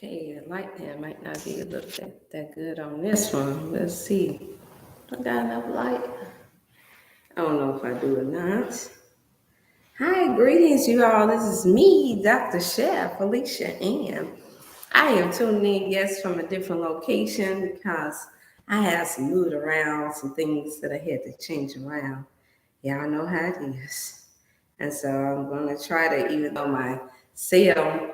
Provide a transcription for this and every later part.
Okay, the light there might not be a little that good on this one. Let's see. I got enough light. I don't know if I do or not. Hi, greetings, you all. This is me, Dr. Chef Felicia, and I am tuning in guests from a different location because I had some moved around, some things that I had to change around. Y'all know how it is. And so I'm going to try to, cell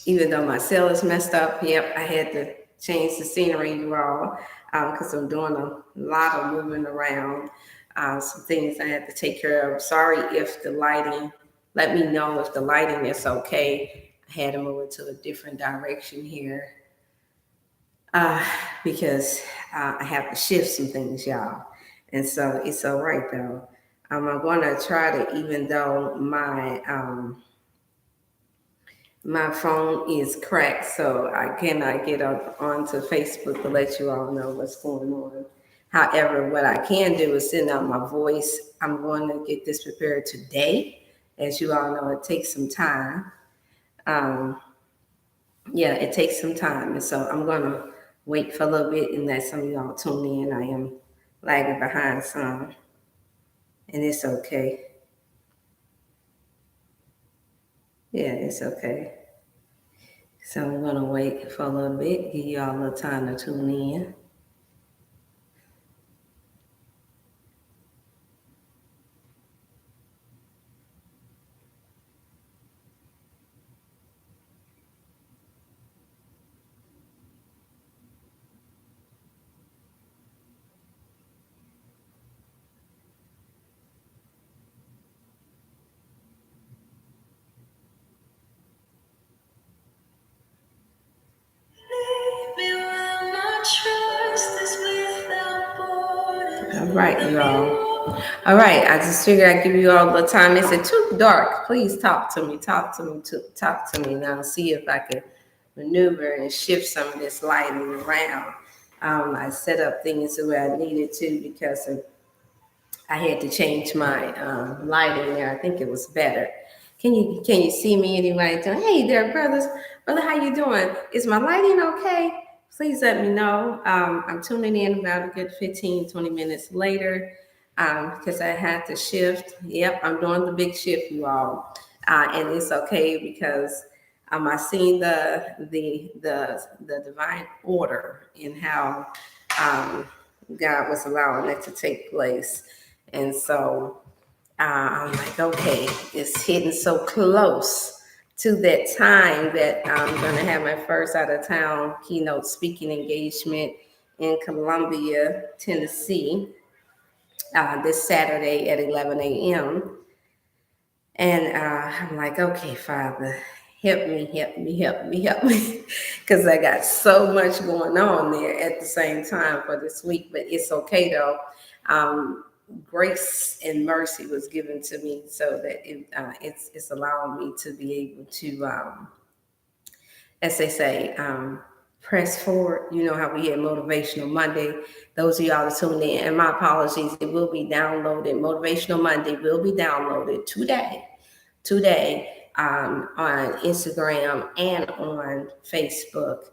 even though my cell is messed up, yep, I had to change the scenery, you all, because I'm doing a lot of moving around. Some things I had to take care of. Sorry if the lighting, let me know if the lighting is okay. I had to move it to a different direction here uh, because I have to shift some things, y'all. And so it's all right, though. I'm going to try to, even though my phone is cracked, so I cannot get onto Facebook to let you all know what's going on. However, what I can do is send out my voice. I'm going to get this prepared today. As you all know, it takes some time. Um, yeah, it takes some time. And so I'm going to wait for a little bit and let some of y'all tune in. I am lagging behind some, and it's okay. Yeah, it's okay. So I'm going to wait for a little bit, give you all a little time to tune in. All right, y'all. All right, I just figured I'd give you all the time. Is it too dark? Please talk to me. Talk to me now. See if I can maneuver and shift some of this lighting around. I set up things the way I needed to because I had to change my lighting there. I think it was better. Can you see me anyway? Hey there, brother, how you doing? Is my lighting okay? Please let me know. I'm tuning in about a good 15, 20 minutes later because I had to shift. Yep, I'm doing the big shift, you all, and it's okay because I seen the divine order in how um, God was allowing it to take place. And so I'm like, okay, it's hitting so close to that time that I'm going to have my first out of town keynote speaking engagement in Columbia, Tennessee, this Saturday at 11 a.m. And I'm like, okay, Father, help me. Because I got so much going on there at the same time for this week, but it's okay though. Grace and mercy was given to me so that it's allowing me to be able to, as they say, press forward. You know how we had Motivational Monday. Those of y'all that tuned in, and my apologies, it will be downloaded. Motivational Monday will be downloaded today on Instagram and on Facebook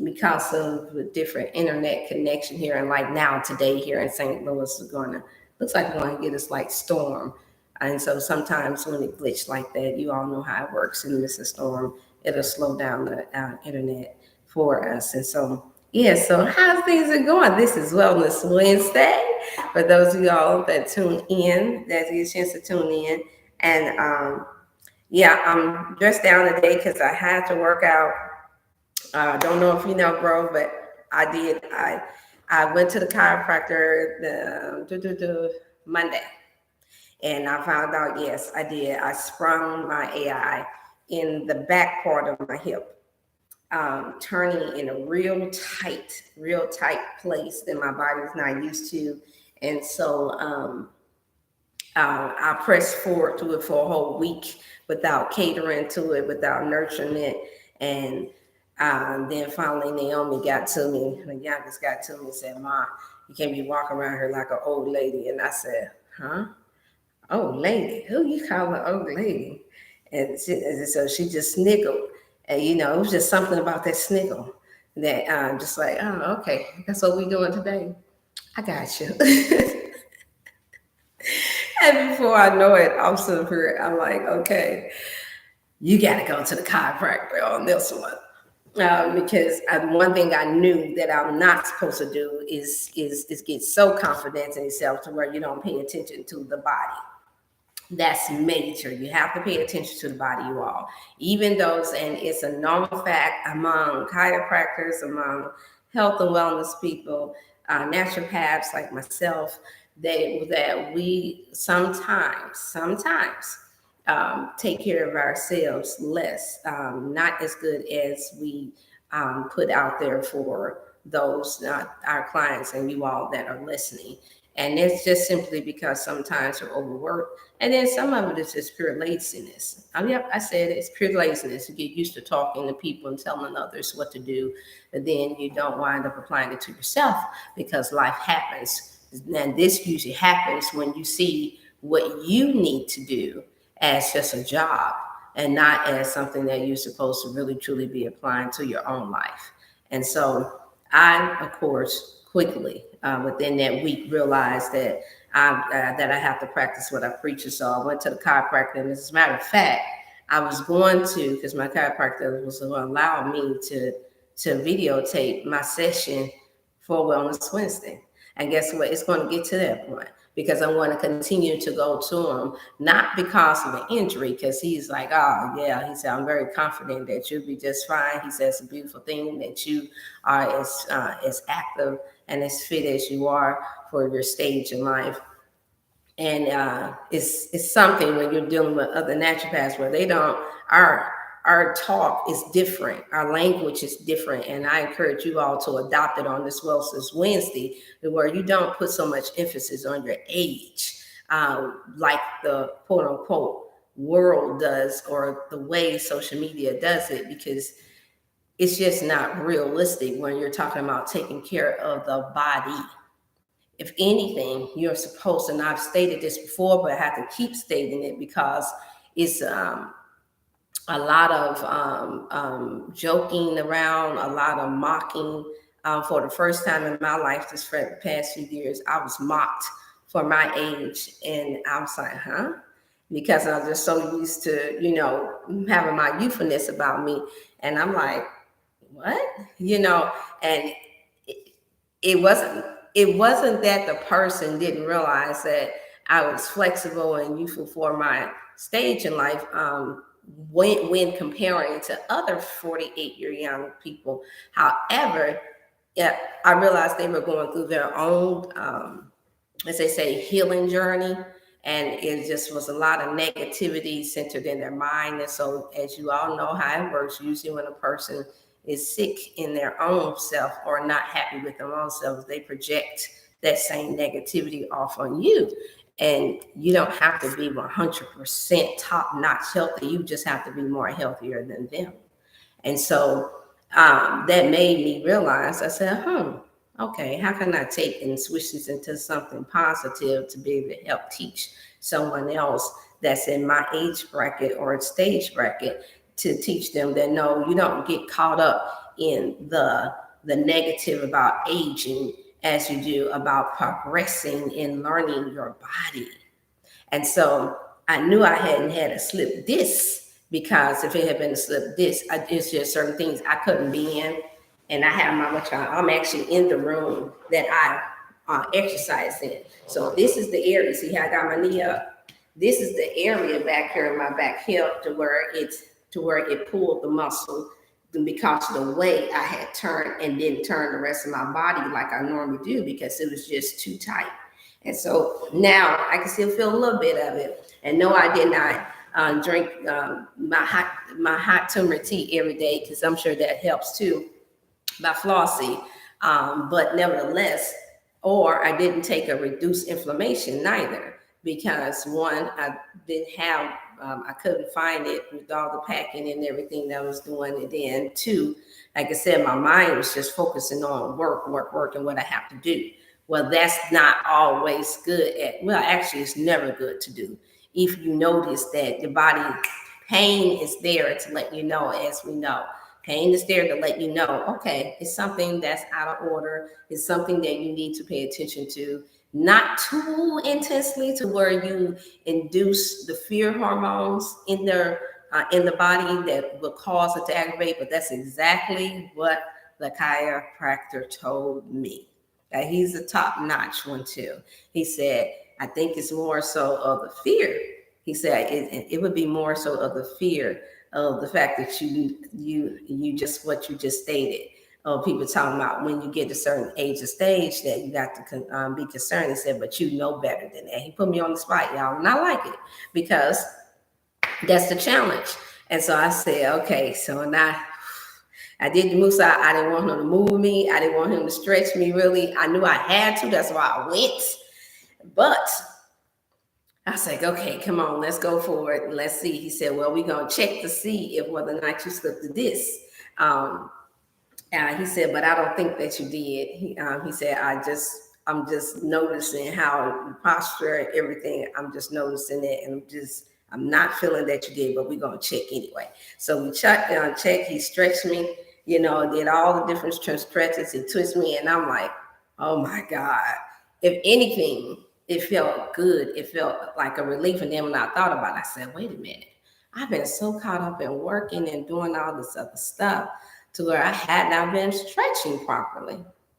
because of the different internet connection here. And like now today here in St. Louis is looks like we're going to get a slight storm. And so sometimes when it glitch like that, you all know how it works. And it's a storm, it'll slow down the internet for us. And so, yeah, so how things are going? This is Wellness Wednesday. For those of y'all that tune in, that get a chance to tune in. And yeah, I'm dressed down today because I had to work out. Don't know if you know, bro, but I did. I went to the chiropractor Monday, and I found out, yes, I did. I sprung my AI in the back part of my hip, turning in a real tight place that my body's not used to. And so I pressed forward to it for a whole week without catering to it, without nurturing it. And then finally Naomi got to me, the youngest got to me and said, "Ma, you can't be walking around here like an old lady." And I said, "Huh? Old lady? Who you call an old lady?" And so she just sniggled. And, it was just something about that sniggle that I'm just like, oh, okay, that's what we doing today. I got you. And before I know it, I'm sitting here, I'm like, okay, you got to go to the chiropractor on this one. Because one thing I knew that I'm not supposed to do is get so confident in yourself to where you don't pay attention to the body. That's major. You have to pay attention to the body, you all. Even those, and it's a known fact among chiropractors, among health and wellness people, naturopaths like myself, that we sometimes take care of ourselves less, not as good as we put out there for those, our clients and you all that are listening. And it's just simply because sometimes we're overworked. And then some of it is just pure laziness. Yep, I said it's pure laziness. You get used to talking to people and telling others what to do, but then you don't wind up applying it to yourself because life happens. And this usually happens when you see what you need to do as just a job and not as something that you're supposed to really truly be applying to your own life. And so I, of course, quickly within that week realized that I have to practice what I preach. So I went to the chiropractor, and as a matter of fact, I was going to, because my chiropractor was going to allow me to videotape my session for Wellness Wednesday. And guess what? It's going to get to that point because I want to continue to go to him, not because of the injury, because he's like, oh, yeah. He said, I'm very confident that you'll be just fine. He said, it's a beautiful thing that you are as active and as fit as you are for your stage in life. And it's something when you're dealing with other naturopaths where they don't, our talk is different. Our language is different. And I encourage you all to adopt it on this Wellness Wednesday, where you don't put so much emphasis on your age, like the quote unquote world does, or the way social media does it, because it's just not realistic when you're talking about taking care of the body. If anything, you're supposed to, and I've stated this before, but I have to keep stating it because it's a lot of joking around, a lot of mocking. For the first time in my life, this for the past few years, I was mocked for my age. And I was like, huh? Because I was just so used to, having my youthfulness about me. And I'm like, what? And it wasn't that the person didn't realize that I was flexible and youthful for my stage in life, when comparing to other 48-year young people. However, yeah, I realized they were going through their own, as they say, healing journey. And it just was a lot of negativity centered in their mind. And so, as you all know how it works, usually when a person is sick in their own self or not happy with their own selves, they project that same negativity off on you. And you don't have to be 100% top-notch healthy. You just have to be more healthier than them. And so that made me realize, I said, okay, how can I take and switch this into something positive to be able to help teach someone else that's in my age bracket or stage bracket, to teach them that no, you don't get caught up in the negative about aging as you do about progressing and learning your body. And so I knew I hadn't had a slip disc, because if it had been a slip disc, it's just certain things I couldn't be in. And I have I'm actually in the room that I exercise in. So this is the area. See how I got my knee up? This is the area back here in my back hip to where it pulled the muscle, because of the way I had turned and didn't turn the rest of my body like I normally do, because it was just too tight. And so now I can still feel a little bit of it. And no, I did not drink my hot turmeric tea every day, because I'm sure that helps too, by Flossie. But nevertheless, or I didn't take a reduced inflammation neither, because one, I didn't have, I couldn't find it with all the packing and everything that I was doing. And then two, like I said, my mind was just focusing on work, and what I have to do. Well, that's not always good actually, it's never good to do. If you notice that your body Pain is there to let you know, as we know. Pain is there to let you know, okay, it's something that's out of order. It's something that you need to pay attention to, not too intensely to where you induce the fear hormones in the body that will cause it to aggravate. But that's exactly what the chiropractor told me. He's a top-notch one too. He said, I think it's more so of the fear. He said it would be more so of the fear of the fact that you just what you just stated. People talking about when you get a certain age or stage that you got to be concerned. He said, but you know better than that. He put me on the spot, y'all, and I like it because that's the challenge. And so I said, okay, so now I did the moose. I didn't want him to move me. I didn't want him to stretch me, really. I knew I had to. That's why I went. But I was like, okay, come on, let's go for it. Let's see. He said, well, we're going to check to see if whether or not you slipped the disc. He said, but I don't think that you did. He said, I'm just noticing how you posture and everything. I'm just noticing it, and I'm not feeling that you did, but we're gonna check anyway. So we checked. He stretched me, did all the different stretches. He twisted me, and I'm like, oh my God. If anything, it felt good. It felt like a relief. And then when I thought about it, I said, wait a minute. I've been so caught up in working and doing all this other stuff to where I had not been stretching properly.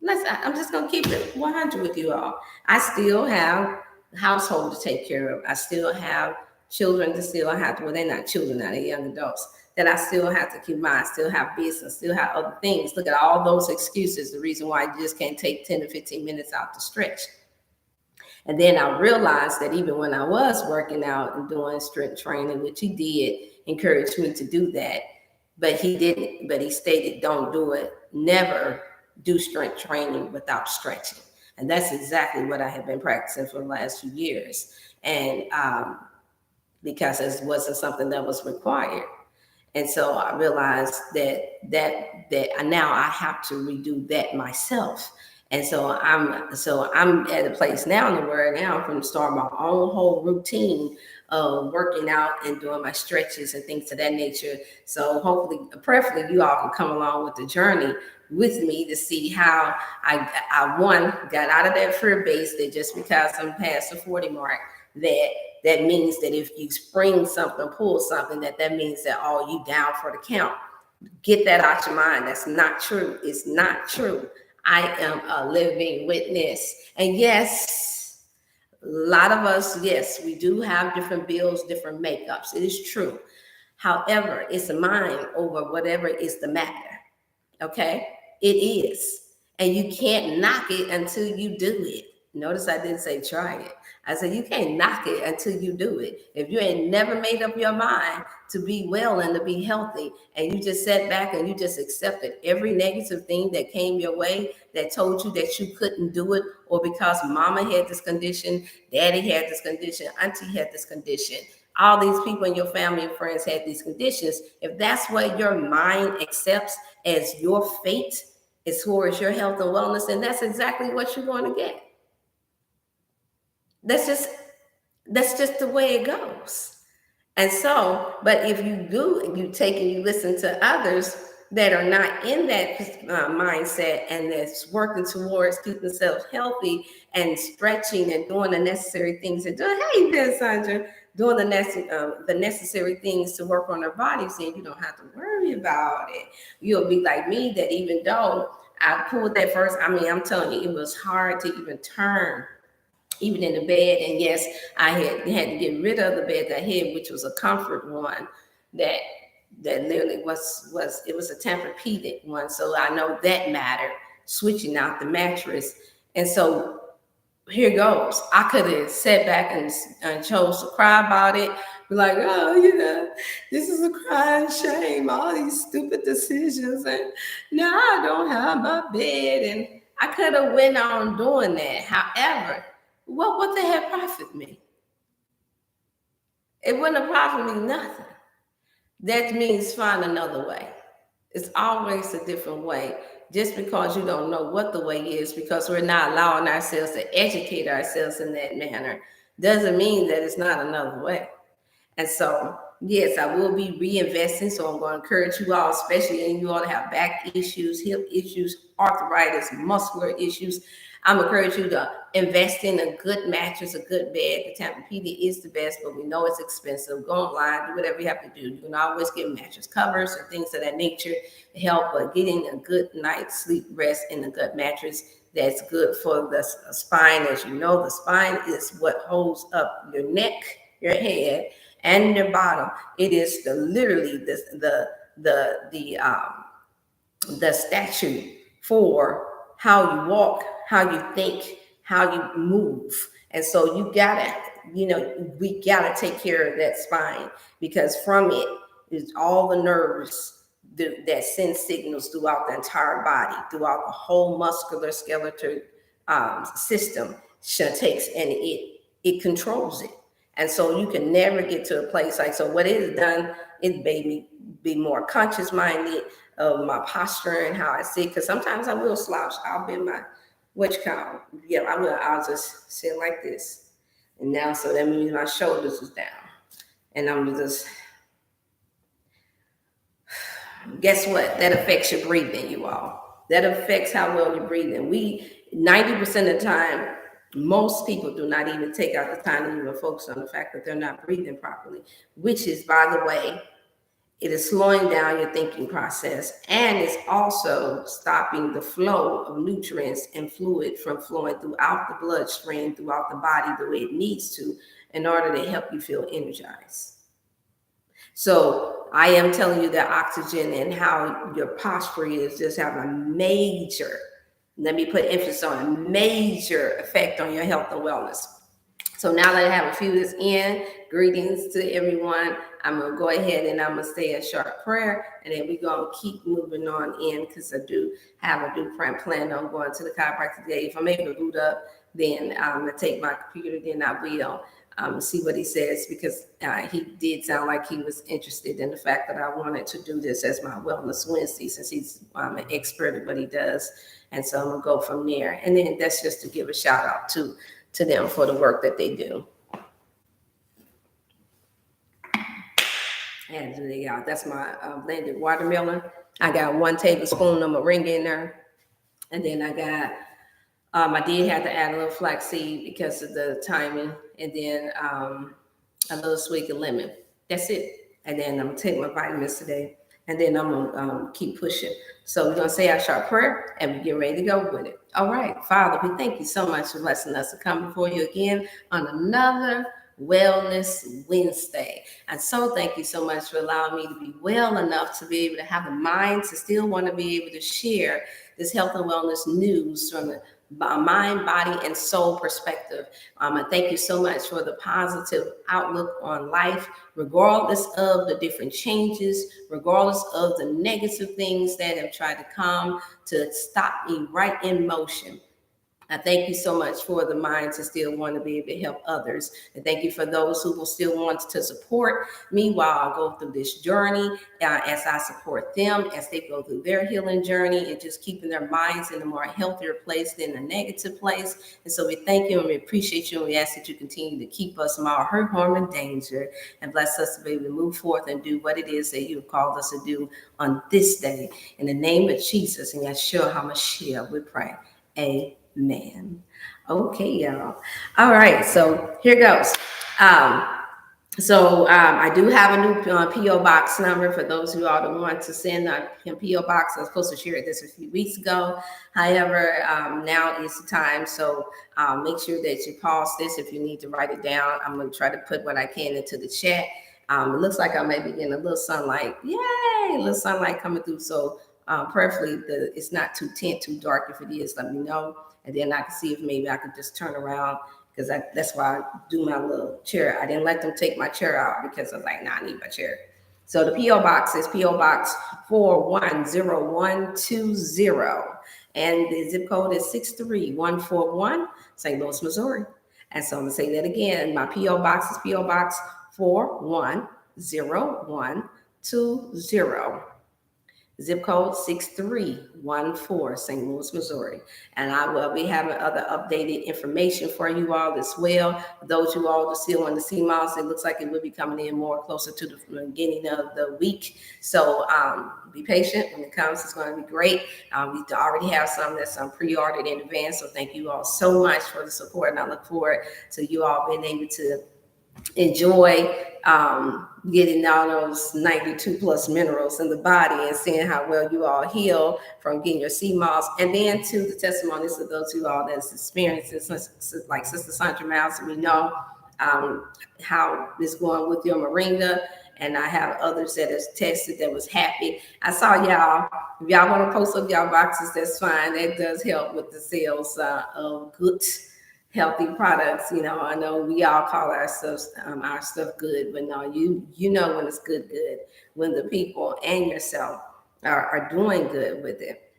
I'm just going to keep it 100 with you all. I still have household to take care of. I still have children to still have to, well, they're not children now, they're young adults, that I still have to keep mine, still have business, still have other things. Look at all those excuses, the reason why you just can't take 10 to 15 minutes out to stretch. And then I realized that even when I was working out and doing strength training, which he did encourage me to do that, but he didn't, but he stated, don't do it. Never do strength training without stretching. And that's exactly what I have been practicing for the last few years. And because it wasn't something that was required. And so I realized that now I have to redo that myself. And so I'm at a place now in the world now I'm going to start my own whole routine of working out and doing my stretches and things of that nature. So hopefully, preferably, you all can come along with the journey with me to see how I got out of that fear base that just because I'm past the 40 mark, that means that if you spring something, pull something, that means that, oh, you down for the count. Get that out your mind. That's not true. It's not true. I am a living witness. And yes, a lot of us, yes, we do have different builds, different makeups. It is true. However, it's mine over whatever is the matter. Okay? It is. And you can't knock it until you do it. Notice I didn't say try it. I said you can't knock it until you do it. If you ain't never made up your mind to be well and to be healthy, and you just sat back and you just accepted every negative thing that came your way that told you that you couldn't do it, or because mama had this condition, daddy had this condition, auntie had this condition, all these people in your family and friends had these conditions, if that's what your mind accepts as your fate as far as your health and wellness, then that's exactly what you're going to get. That's just the way it goes. And so, but if you do, you take and you listen to others that are not in that mindset and that's working towards keeping themselves healthy and stretching and doing the necessary things and doing, hey there, Sandra, doing the necessary things to work on their bodies, and you don't have to worry about it. You'll be like me, that even though I pulled that first, I mean, I'm telling you, it was hard to even turn even in the bed. And yes, I had to get rid of the bed that I had, which was a comfort one that literally was it was a Tempur-Pedic one. So I know that mattered, switching out the mattress. And so here goes. I could have sat back and chose to cry about it. Be like, oh, this is a crying shame, all these stupid decisions. And now I don't have my bed. And I could have went on doing that. However, what the hell profit me? It wouldn't have profited me nothing. That means find another way. It's always a different way. Just because you don't know what the way is, because we're not allowing ourselves to educate ourselves in that manner, doesn't mean that it's not another way. And so yes, I will be reinvesting. So I'm going to encourage you all, especially in you all that have back issues, hip issues, arthritis, muscular issues. I'm encouraging you to invest in a good mattress, a good bed. The Tempur-Pedic is the best, but we know it's expensive. Go online, do whatever you have to do. You can always get mattress covers or things of that nature to help, but getting a good night's sleep, rest in a good mattress that's good for the spine. As you know, the spine is what holds up your neck, your head, and your bottom. It is literally the statute for how you walk, how you think, how you move. And so you gotta, we gotta take care of that spine, because from it is all the nerves that send signals throughout the entire body, throughout the whole muscular skeletal system. Takes, and it controls it. And so you can never get to a place like, so what it has done is made me be more conscious minded of my posture and how I sit. Because sometimes I will slouch. I'll bend my, what you call, yeah, I will. I'll just sit like this. And now, so that means my shoulders is down. And I'm just, guess what? That affects your breathing, you all. That affects how well you're breathing. 90% of the time, most people do not even take out the time to even focus on the fact that they're not breathing properly, which is, by the way, it is slowing down your thinking process, and it's also stopping the flow of nutrients and fluid from flowing throughout the bloodstream, throughout the body the way it needs to, in order to help you feel energized. So I am telling you that oxygen and how your posture is just having a major, let me put emphasis on a major effect on your health and wellness. So now that I have a few that's in, greetings to everyone. I'm going to go ahead and I'm going to say a short prayer, and then we're going to keep moving on in, because I do have a new plan on going to the chiropractor today. If I'm able to boot up, then I'm going to take my computer, then I will see what he says, because he did sound like he was interested in the fact that I wanted to do this as my Wellness Wednesday, since he's an expert at what he does. And so I'm going to go from there. And then that's just to give a shout out to them for the work that they do. And that's my blended watermelon. I got 1 tablespoon of moringa in there. And then I got, I did have to add a little flaxseed because of the timing. And then a little sweet of lemon. That's it. And then I'm going to take my vitamins today. And then I'm going to keep pushing. So we're going to say our short prayer, and we get ready to go with it. All right. Father, we thank you so much for blessing us to come before you again on another Wellness Wednesday. And so thank you so much for allowing me to be well enough to be able to have the mind to still want to be able to share this health and wellness news from the mind, body, and soul perspective. And thank you so much for the positive outlook on life, regardless of the different changes, regardless of the negative things that have tried to come to stop me right in motion. I thank you so much for the mind to still want to be able to help others. And thank you for those who will still want to support me while I go through this journey, as I support them, as they go through their healing journey, and just keeping their minds in a more healthier place than a negative place. And so we thank you and we appreciate you, and we ask that you continue to keep us from all hurt, harm, and danger, and bless us to be able to move forth and do what it is that you have called us to do on this day. In the name of Jesus and Yeshua HaMashiach, we pray. Amen. Okay, y'all. All right, so here goes. I do have a new P.O. Box number for those who all want to send a P.O. Box. I was supposed to share this a few weeks ago. However, now is the time. So make sure that you pause this if you need to write it down. I'm going to try to put what I can into the chat. It looks like I may be getting a little sunlight. Yay! A little sunlight coming through. So prayerfully, it's not too tint, too dark. If it is, let me know. And then I can see if maybe I could just turn around, because that's why I do my little chair. I didn't let them take my chair out because I was like, nah, I need my chair. So the P.O. Box is P.O. Box 410120. And the zip code is 63141, St. Louis, Missouri. And so I'm going to say that again. My P.O. Box is P.O. Box 410120. zip code 6314, St. Louis, Missouri. And I will be having other updated information for you all as well. Those you all that still want to see miles, it looks like it will be coming in more closer to the beginning of the week. So be patient. When it comes, it's going to be great. We already have some that's pre-ordered in advance. So thank you all so much for the support. And I look forward to you all being able to enjoy getting all those 92 plus minerals in the body and seeing how well you all heal from getting your sea moss. And then to the testimonies of those who all that's experienced it, like Sister Sandra Mouse, we know how it's going with your moringa. And I have others that has tested that was happy. I saw y'all. If y'all want to post up y'all boxes, that's fine. That does help with the sales of good healthy products. I know we all call our stuff good, but no, you know when it's good, when the people and yourself are doing good with it.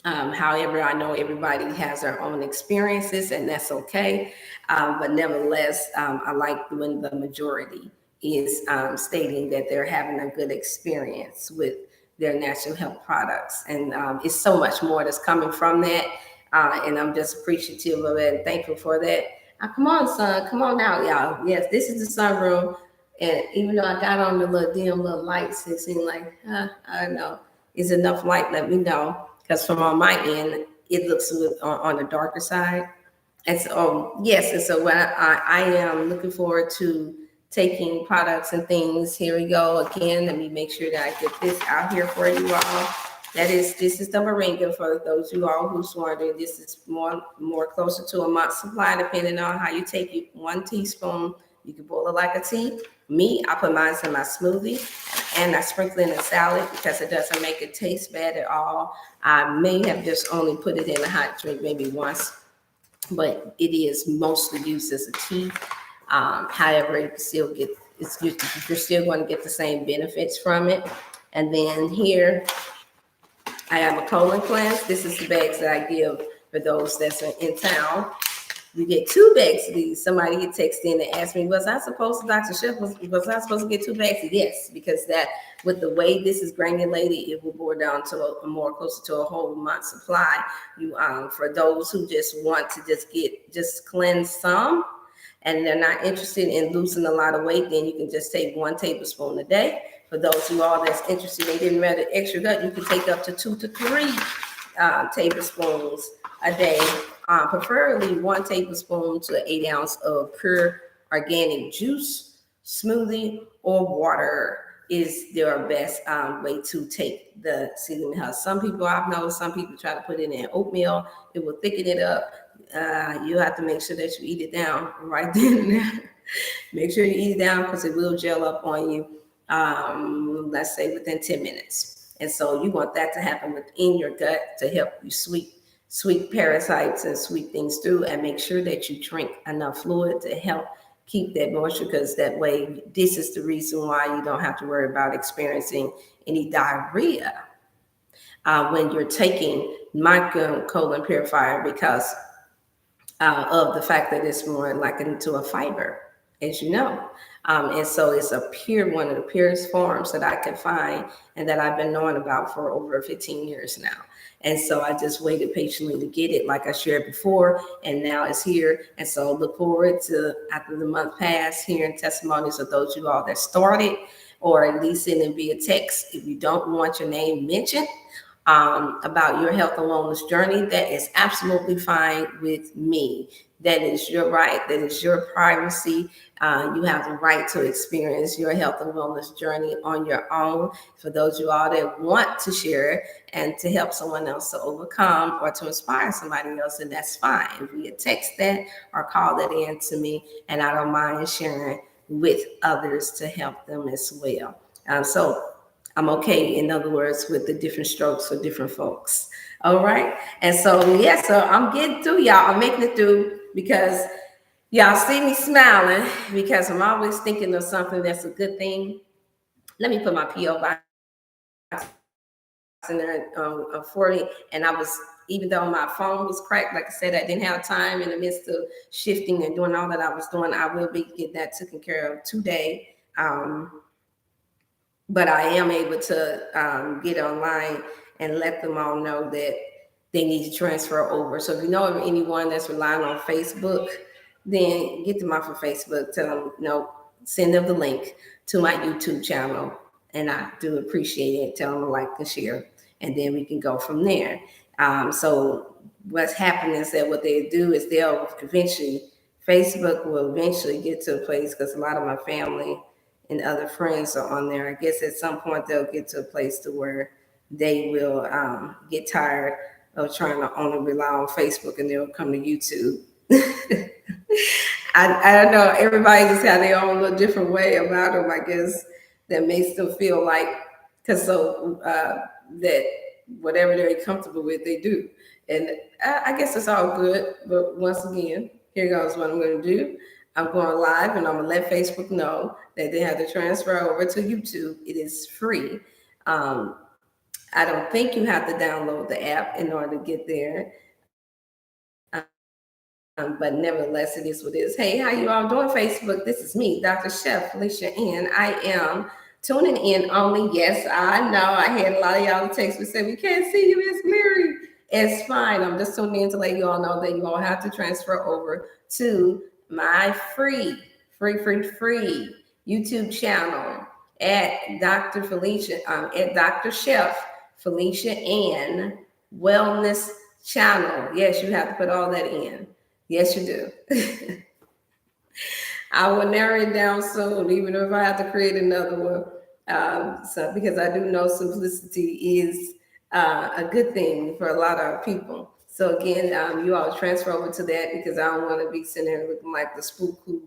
However, I know everybody has their own experiences, and that's okay. But nevertheless, I like when the majority is stating that they're having a good experience with their natural health products. And it's so much more that's coming from that. And I'm just appreciative of it and thankful for that. Come on, son. Come on out, y'all. Yes, this is the sunroom. And even though I got on the little dim little lights, it seemed like, I don't know. Is enough light? Let me know. Because from on my end, it looks on the darker side. And so, yes. And so when I am looking forward to taking products and things. Here we go again. Let me make sure that I get this out here for you all. This is the moringa for those of you all who's wondering. This is more closer to a month's supply, depending on how you take it. 1 teaspoon. You can boil it like a tea. Me, I put mine in my smoothie, and I sprinkle it in a salad because it doesn't make it taste bad at all. I may have just only put it in a hot drink maybe once, but it is mostly used as a tea. However, you can still get you're still going to get the same benefits from it. And then here I have a colon cleanse. This is the bags that I give for those that's in town. You get 2 bags of these. Somebody had texted in and asked me, was I supposed to, Dr. Schiff, was I supposed to get 2 bags? Yes, because that with the way this is granulated, it will boil down to a more closer to a whole month supply. You for those who just want to just cleanse some, and they're not interested in losing a lot of weight, then you can just take 1 tablespoon a day. For those who all that's interested in getting rid of extra gut, you can take up to 2 to 3 tablespoons a day. Preferably 1 tablespoon to 8 ounce of pure organic juice, smoothie, or water is their best way to take the seasoning health. Some people I've noticed, some people try to put it in oatmeal. It will thicken it up. You have to make sure that you eat it down right then and there. Make sure you eat it down because it will gel up on you, let's say within 10 minutes. And so you want that to happen within your gut to help you sweep parasites and sweep things through, and make sure that you drink enough fluid to help keep that moisture, because that way, this is the reason why you don't have to worry about experiencing any diarrhea when you're taking my colon purifier, because of the fact that it's more like into a fiber, as you know. And so it's one of the purest forms that I can find and that I've been knowing about for over 15 years now. And so I just waited patiently to get it, like I shared before, and now it's here. And so look forward to, after the month passed, hearing testimonies of those of you all that started, or at least send it via text if you don't want your name mentioned. About your health and wellness journey, that is absolutely fine with me. That is your right. That is your privacy. You have the right to experience your health and wellness journey on your own. For those of you all that want to share and to help someone else to overcome or to inspire somebody else, and that's fine. Via text that or call that in to me, and I don't mind sharing with others to help them as well. So I'm okay, in other words, with the different strokes for different folks. All right. And so, so I'm getting through, y'all. I'm making it through because y'all see me smiling, because I'm always thinking of something that's a good thing. Let me put my P.O. box in there for me. And even though my phone was cracked, like I said, I didn't have time in the midst of shifting and doing all that I was doing. I will be getting that taken care of today. but I am able to get online and let them all know that they need to transfer over. So if you know of anyone that's relying on Facebook, then get them off of Facebook. Tell them, send them the link to my YouTube channel, and I do appreciate it. Tell them to like and share, and then we can go from there. So what's happening is that what they do is they'll eventually, Facebook will eventually get to a place, because a lot of my family and other friends are on there. I guess at some point they'll get to a place to where they will get tired of trying to only rely on Facebook, and they'll come to YouTube. I don't know. Everybody just got their own little different way about them, I guess, that makes them feel like, that whatever they're comfortable with, they do. And I guess it's all good. But once again, here goes what I'm going to do. I'm going live, and I'm going to let Facebook know that they have to transfer over to YouTube. It is free. Um, I don't think you have to download the app in order to get there. But nevertheless, it is what it is. Hey, how you all doing, Facebook? This is me, Dr. Chef Felicia, and I am tuning in only. Yes, I know. I had a lot of y'all text me say, we can't see you, it's blurry. It's fine. I'm just tuning in to let you all know that you all have to transfer over to my free YouTube channel at Dr. Felicia, at Dr. Chef Felicia Ann Wellness Channel. Yes, you have to put all that in. Yes, you do. I will narrow it down soon, even if I have to create another one. So because I do know simplicity is a good thing for a lot of people. So again, you all transfer over to that, because I don't want to be sitting there looking like the spook who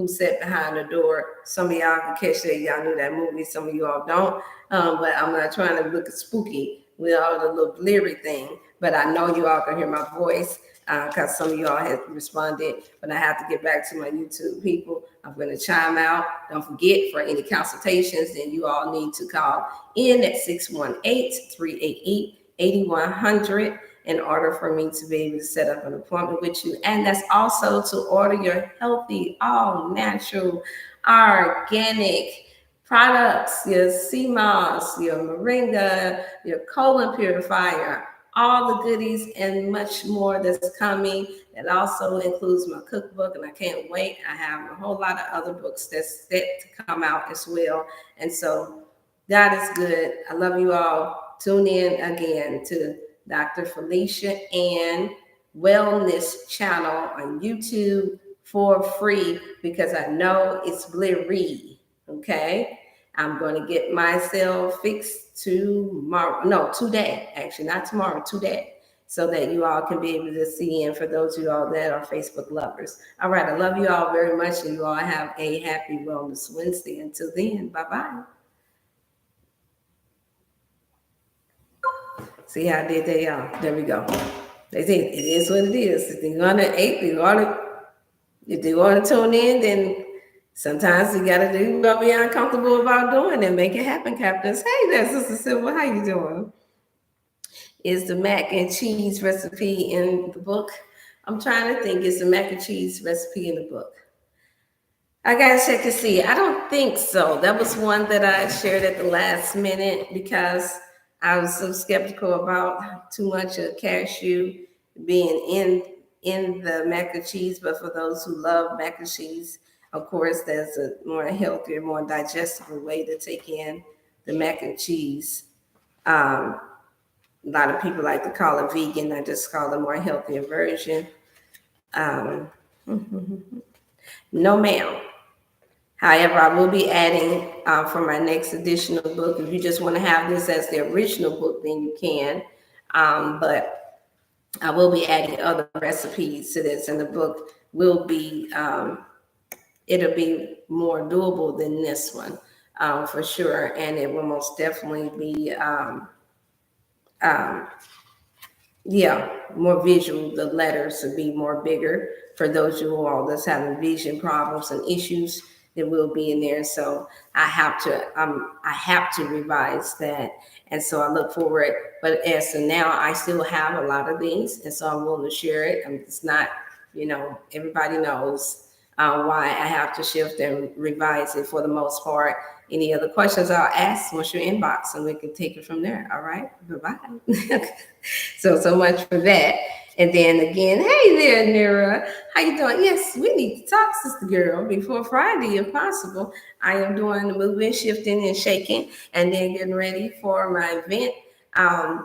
sat behind the door. Some of y'all can catch that. Y'all knew that movie. Some of you all don't. But I'm not trying to look spooky with all the little blurry thing. But I know you all can hear my voice, because some of y'all have responded. But I have to get back to my YouTube people. I'm going to chime out. Don't forget, for any consultations, then you all need to call in at 618-388-8100 in order for me to be able to set up an appointment with you. And that's also to order your healthy, all natural, organic products, your sea moss, your moringa, your colon purifier, all the goodies and much more that's coming. It also includes my cookbook, and I can't wait. I have a whole lot of other books that's set to come out as well. And so God is good. I love you all. Tune in again to Dr. Felicia Ann Wellness Channel on YouTube for free, because I know it's blurry. Okay. I'm going to get myself fixed tomorrow. No, today. Actually, not tomorrow, today. So that you all can be able to see in, for those of you all that are Facebook lovers. All right. I love you all very much, and you all have a happy Wellness Wednesday. Until then, bye-bye. See how I did that, y'all? There we go. They say it is what it is. If they want to tune in, then sometimes you got to do what we uncomfortable about doing and make it happen, Captains. Hey there, Sister Silver. How you doing? Is the mac and cheese recipe in the book? I'm trying to think. Is the mac and cheese recipe in the book? I gotta check and see. I don't think so. That was one that I shared at the last minute, because I was so skeptical about too much of cashew being in the mac and cheese. But for those who love mac and cheese, of course, there's a more healthier, more digestible way to take in the mac and cheese. A lot of people like to call it vegan. I just call it a more healthier version. Um, no, ma'am. However, I will be adding for my next additional book. If you just want to have this as the original book, then you can. But I will be adding other recipes to this, and the book will be, it'll be more doable than this one, for sure. And it will most definitely be, more visual. The letters will be more bigger for those of you all that's having vision problems and issues. That will be in there. So I have to revise that. And so I look forward. But as of now, I still have a lot of these, and so I'm willing to share it. It's not, everybody knows why I have to shift and revise it for the most part. Any other questions I'll ask once you inbox and we can take it from there. All right. Bye-bye. So much for that. And then again, hey there, Nira. How you doing? Yes, we need to talk, sister girl, before Friday, if possible. I am doing the moving, shifting, and shaking, and then getting ready for my event.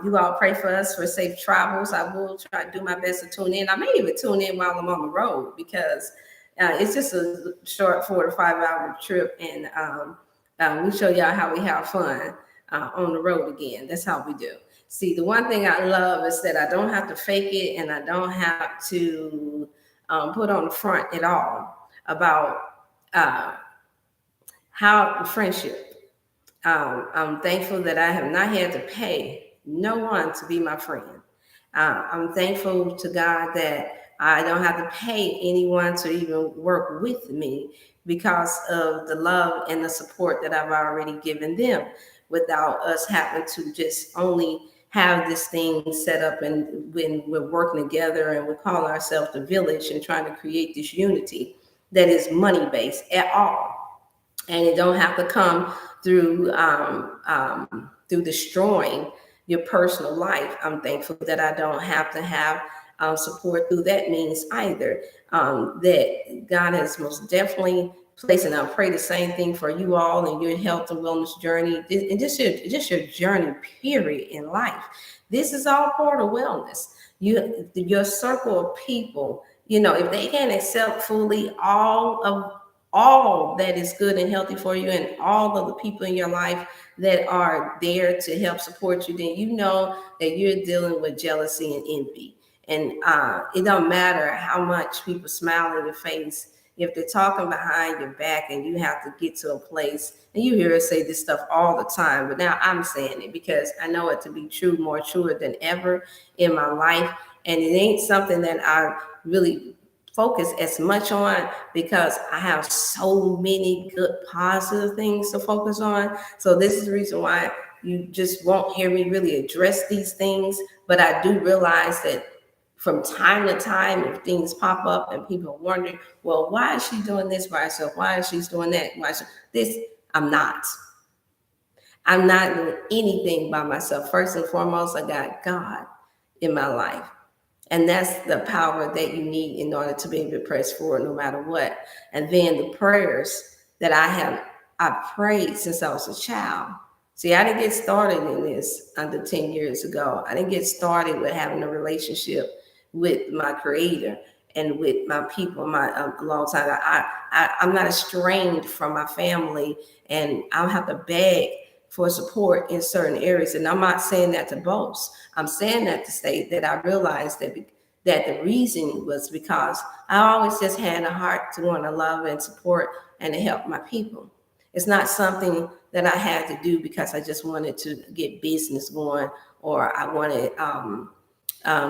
You all pray for us for safe travels. I will try to do my best to tune in. I may even tune in while I'm on the road because it's just a short 4 to 5 hour trip, and we show y'all how we have fun on the road again. That's how we do. See, the one thing I love is that I don't have to fake it, and I don't have to put on the front at all about uh, how friendship. I'm thankful that I have not had to pay no one to be my friend. I'm thankful to God that I don't have to pay anyone to even work with me because of the love and the support that I've already given them without us having to just only have this thing set up, and when we're working together and we call ourselves the village and trying to create this unity that is money based at all, and it don't have to come through destroying your personal life. I'm thankful that I don't have to have support through that means either. That God has most definitely placed, and I pray the same thing for you all in your health and wellness journey, and just your journey, period, in life. This is all part of wellness. Your circle of people, if they can't accept fully all that is good and healthy for you, and all of the people in your life that are there to help support you, then you know that you're dealing with jealousy and envy. And it don't matter how much people smile in your face if they're talking behind your back, and you have to get to a place, and you hear us say this stuff all the time, but now I'm saying it because I know it to be true, more truer than ever in my life. And it ain't something that I really focus as much on because I have so many good positive things to focus on. So this is the reason why you just won't hear me really address these things. But I do realize that from time to time, if things pop up and people wonder, well, why is she doing this by herself? Why is she doing that? Why is she, this? I'm not. I'm not doing anything by myself. First and foremost, I got God in my life. And that's the power that you need in order to be able to press forward no matter what. And then the prayers that I prayed since I was a child. See, I didn't get started in this under 10 years ago. I didn't get started with having a relationship with my creator and with my people, my a long time. I'm not estranged from my family, and I don't have to beg for support in certain areas. And I'm not saying that to boast. I'm saying that to say that I realized that the reason was because I always just had a heart to want to love and support and to help my people. It's not something that I had to do because I just wanted to get business going, or I wanted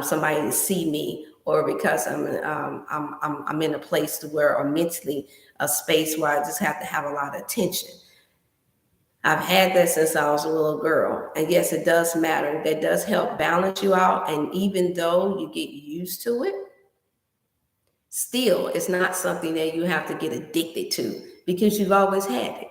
somebody to see me, or because I'm in a place to where, or mentally a space where I just have to have a lot of attention. I've had that since I was a little girl. And yes, it does matter. That does help balance you out. And even though you get used to it, still, it's not something that you have to get addicted to because you've always had it.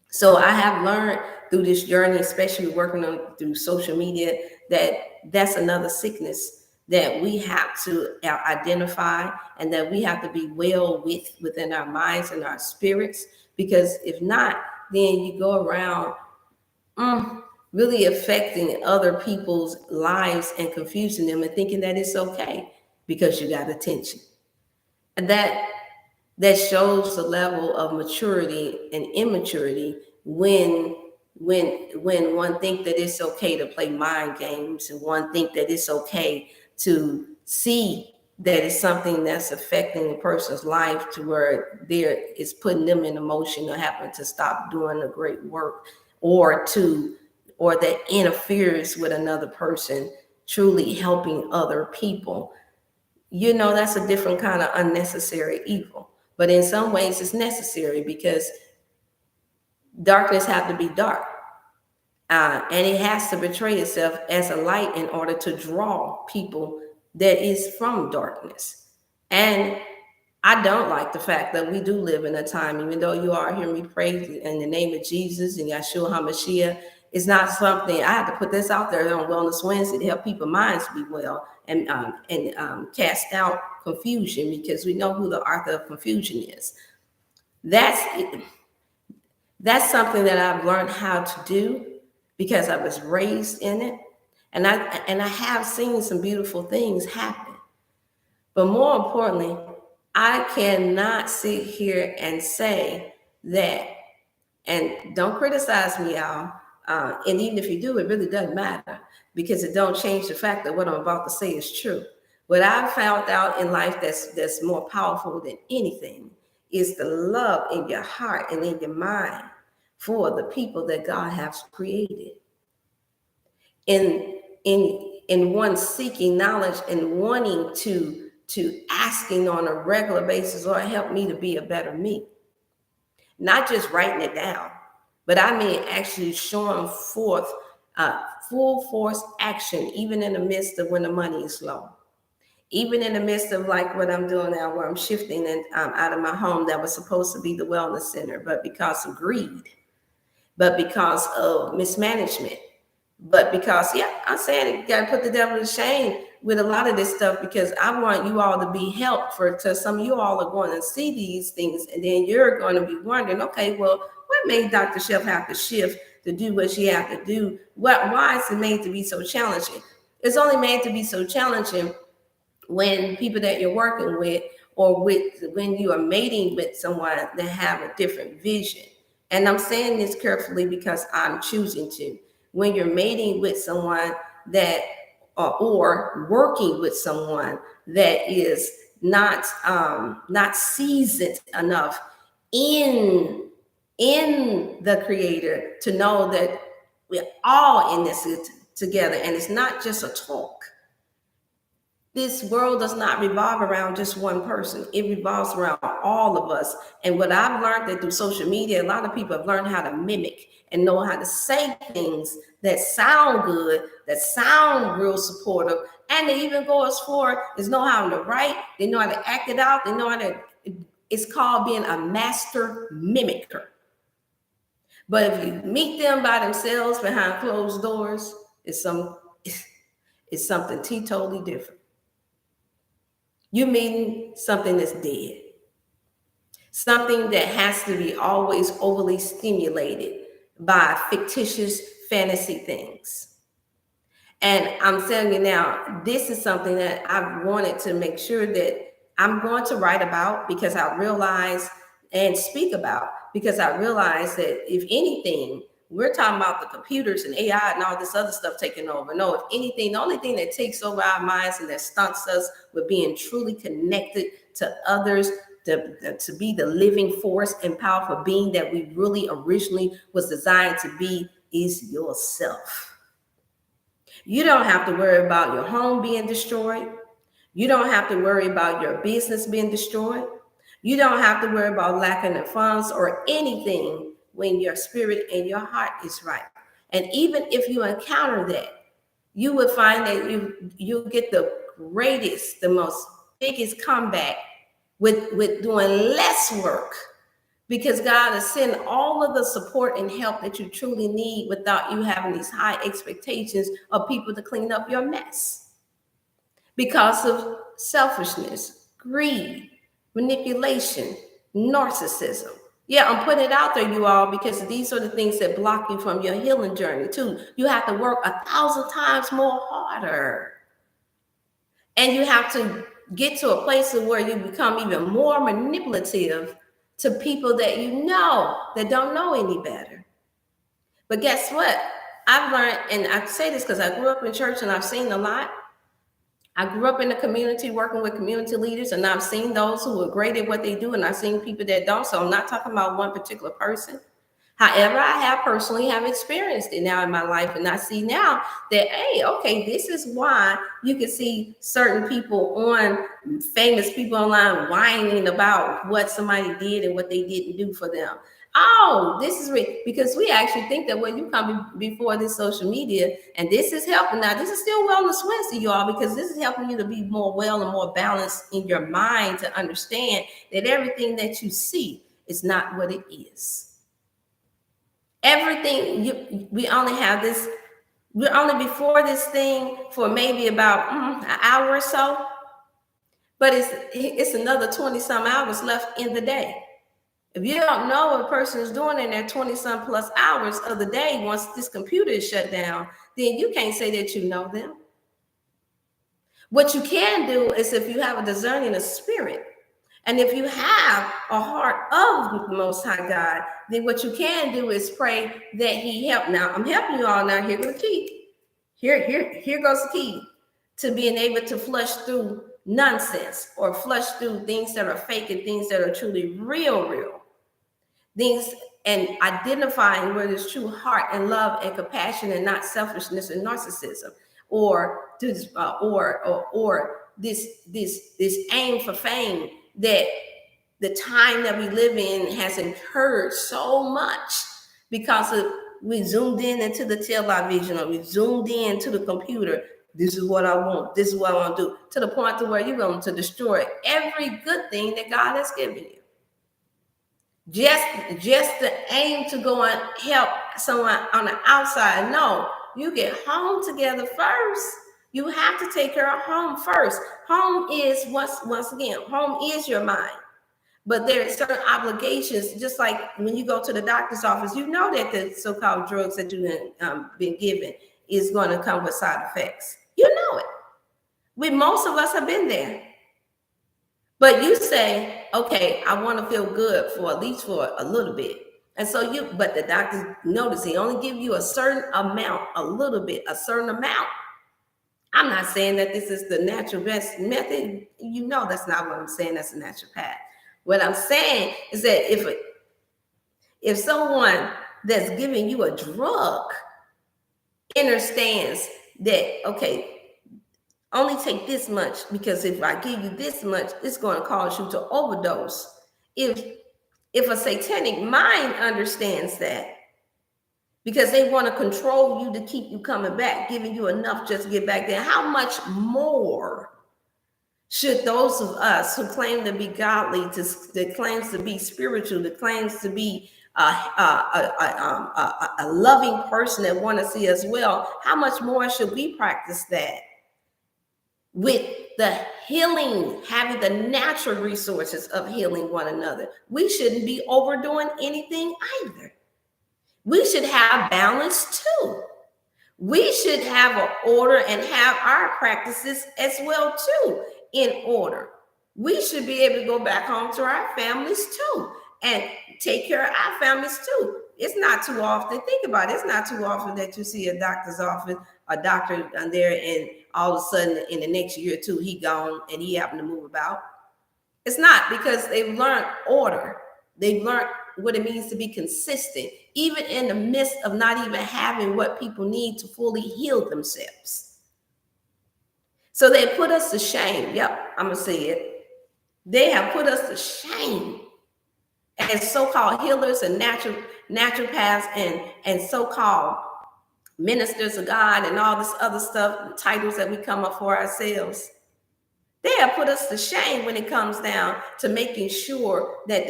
So I have learned through this journey, especially working on through social media, that that's another sickness that we have to identify, and that we have to be well within our minds and our spirits. Because if not, then you go around really affecting other people's lives and confusing them and thinking that it's okay because you got attention. And that shows the level of maturity and immaturity when one think that it's okay to play mind games, and one think that it's okay to see that it's something that's affecting a person's life to where there is putting them in emotion or having to stop doing the great work, or that interferes with another person truly helping other people. That's a different kind of unnecessary evil. But in some ways it's necessary because darkness have to be dark. And it has to portray itself as a light in order to draw people that is from darkness. And I don't like the fact that we do live in a time, even though you are hearing me pray in the name of Jesus and Yeshua HaMashiach, it's not something I have to put this out there on Wellness Wednesday to help people's minds be well and cast out confusion, because we know who the author of confusion is. That's something that I've learned how to do because I was raised in it, and I have seen some beautiful things happen. But more importantly, I cannot sit here and say that, and don't criticize me, y'all. And even if you do, it really doesn't matter, because it don't change the fact that what I'm about to say is true. What I've found out in life that's more powerful than anything is the love in your heart and in your mind for the people that God has created. In one seeking knowledge and wanting to asking on a regular basis, Lord, help me to be a better me. Not just writing it down, but I mean actually showing forth full force action, even in the midst of when the money is low. Even in the midst of like what I'm doing now, where I'm shifting and out of my home that was supposed to be the wellness center, but because of greed, but because of mismanagement, but because, yeah, I'm saying you got to put the devil to shame with a lot of this stuff, because I want you all to be helped, because some of you all are going to see these things, and then you're going to be wondering, okay, well, what made Dr. Shelf have to shift to do what she had to do? Why is it made to be so challenging? It's only made to be so challenging when people that you're working with, or when you are mating with someone that have a different vision. And I'm saying this carefully because I'm choosing to. When you're mating with someone that, or working with someone that is not seasoned enough in the Creator to know that we're all in this together, and it's not just a talk. This world does not revolve around just one person. It revolves around all of us. And what I've learned that through social media, a lot of people have learned how to mimic and know how to say things that sound good, that sound real supportive, and they even go as far as know how to write, they know how to act it out, they know how to, it's called being a master mimicker. But if you meet them by themselves behind closed doors, it's something totally different. You mean something that's dead, something that has to be always overly stimulated by fictitious fantasy things. And I'm telling you now, this is something that I've wanted to make sure that I'm going to write about, because I realize, and speak about, because I realize that if anything, we're talking about the computers and AI and all this other stuff taking over. No, if anything, the only thing that takes over our minds and that stunts us with being truly connected to others, to be the living force and powerful being that we really originally was designed to be, is yourself. You don't have to worry about your home being destroyed. You don't have to worry about your business being destroyed. You don't have to worry about lacking the funds or anything when your spirit and your heart is right. And even if you encounter that, you would find that you'll get the greatest, the most biggest comeback with doing less work, because God has sent all of the support and help that you truly need without you having these high expectations of people to clean up your mess because of selfishness, greed, manipulation, narcissism. Yeah, I'm putting it out there, you all, because these are the things that block you from your healing journey too. You have to work 1,000 times more harder. And you have to get to a place of where you become even more manipulative to people that you know that don't know any better. But guess what? I've learned, and I say this because I grew up in church and I've seen a lot. I grew up in the community working with community leaders, and I've seen those who are great at what they do, and I've seen people that don't. So I'm not talking about one particular person. However, I have personally have experienced it now in my life, and I see now that, hey, okay, this is why you can see certain people famous people online whining about what somebody did and what they didn't do for them. Oh, this is because we actually think that when you come before this social media, and this is helping. Now, this is still Wellness Wednesday, y'all, because this is helping you to be more well and more balanced in your mind to understand that everything that you see is not what it is. Everything we only have this. We're only before this thing for maybe about an hour or so, but it's another 20 some hours left in the day. If you don't know what a person is doing in their 20 some plus hours of the day, once this computer is shut down, then you can't say that you know them. What you can do is, if you have a discerning of spirit, and if you have a heart of the Most High God, then what you can do is pray that He help. Now, I'm helping you all now. Here goes the key. Here goes the key to being able to flush through nonsense, or flush through things that are fake and things that are truly real. Things, and identifying where there's true heart and love and compassion, and not selfishness and narcissism, or this aim for fame that the time that we live in has encouraged so much, because we zoomed in into the television, or we zoomed in to the computer. This is what I want. This is what I want to do, to the point to where you're going to destroy every good thing that God has given you. Just the aim to go and help someone on the outside. No, you get home together first. You have to take care of home first. Home is, once again, home is your mind. But there are certain obligations, just like when you go to the doctor's office, you know that the so-called drugs that you've been given is going to come with side effects. You know it. Most of us have been there. But you say, okay, I want to feel good for at least for a little bit. And so but the doctor, notice he only give you a certain amount, a little bit, a certain amount. I'm not saying that this is the natural best method. You know, that's not what I'm saying. That's a natural path. What I'm saying is that if someone that's giving you a drug understands that, okay, only take this much, because if I give you this much, it's going to cause you to overdose. If a satanic mind understands that, because they want to control you to keep you coming back, giving you enough just to get back there, how much more should those of us who claim to be godly, that claims to be spiritual, that claims to be a loving person that want to see us well, how much more should we practice that? With the healing, having the natural resources of healing one another. We shouldn't be overdoing anything either. We should have balance too. We should have an order and have our practices as well too in order. We should be able to go back home to our families too and take care of our families too. It's not too often, think about it, it's not too often that you see a doctor's office, a doctor there, and all of a sudden in the next year or two, he gone and he happened to move about. It's not, because they've learned order. They've learned what it means to be consistent, even in the midst of not even having what people need to fully heal themselves. So they put us to shame. Yep, I'm going to say it. They have put us to shame as so-called healers and naturopaths and so-called ministers of God and all this other stuff, titles that we come up for ourselves. They have put us to shame when it comes down to making sure that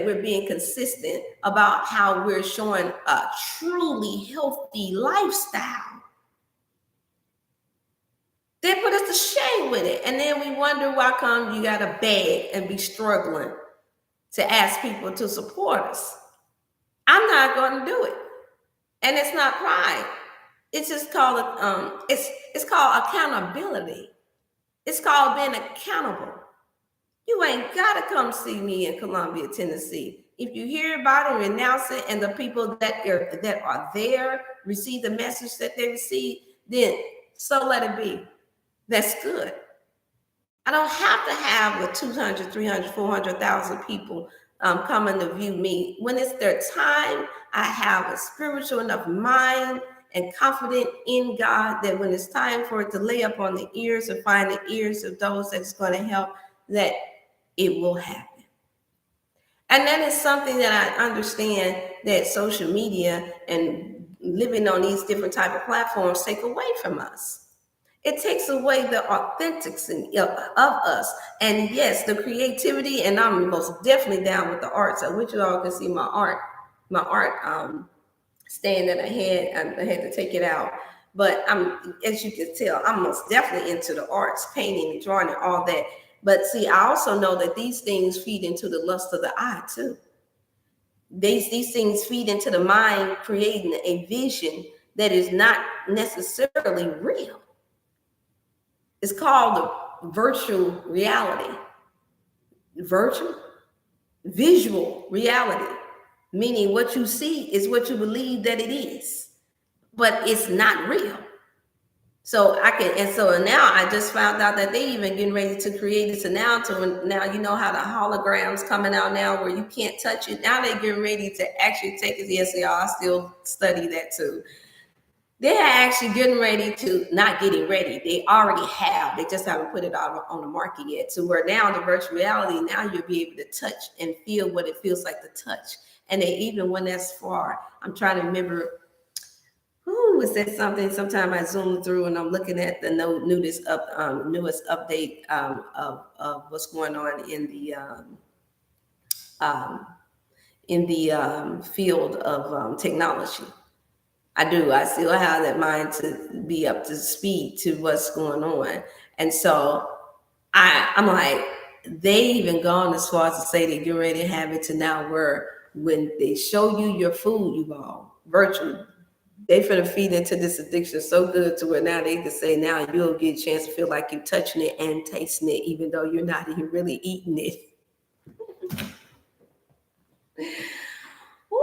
we're being consistent about how we're showing a truly healthy lifestyle. They put us to shame with it. And then we wonder why come you got to beg and be struggling to ask people to support us. I'm not going to do it. And it's not pride. It's just called it's called accountability. It's called being accountable. You ain't got to come see me in Columbia, Tennessee. If you hear about it, renounce it, and the people that are there receive the message that they receive, then so let it be. That's good. I don't have to have a 200, 300, 400,000 people coming to view me. When it's their time, I have a spiritual enough mind and confident in God that when it's time for it to lay up on the ears or find the ears of those that's going to help, that it will happen. And that is something that I understand that social media and living on these different type of platforms take away from us. It takes away the authenticity of us. And yes, the creativity, and I'm most definitely down with the art. So which you all can see my art stand that I had to take it out. But I'm, as you can tell, I'm most definitely into the arts, painting and drawing and all that. But see, I also know that these things feed into the lust of the eye too. These things feed into the mind, creating a vision that is not necessarily real. It's called the virtual reality. Virtual, visual reality, meaning what you see is what you believe that it is, but it's not real. So I can, and so now I just found out that they even getting ready to create it. So now you know how the holograms coming out now where you can't touch it. Now they're getting ready to actually take it. Yes, y'all, I still study that too. They're actually getting ready to, not getting ready, they already have, they just haven't put it out on the market yet. So where now the virtual reality, now you'll be able to touch and feel what it feels like to touch. And they even went as far, I'm trying to remember, who was that something? Sometime I zoomed through and I'm looking at the newest update of what's going on um, in the field of technology. I do. I still have that mind to be up to speed to what's going on. And so I'm like, they even gone as far as to say they get ready to have it to now where when they show you your food, you all virtually, they finna feed into this addiction so good to where now they can say now you'll get a chance to feel like you're touching it and tasting it, even though you're not even really eating it. Woo!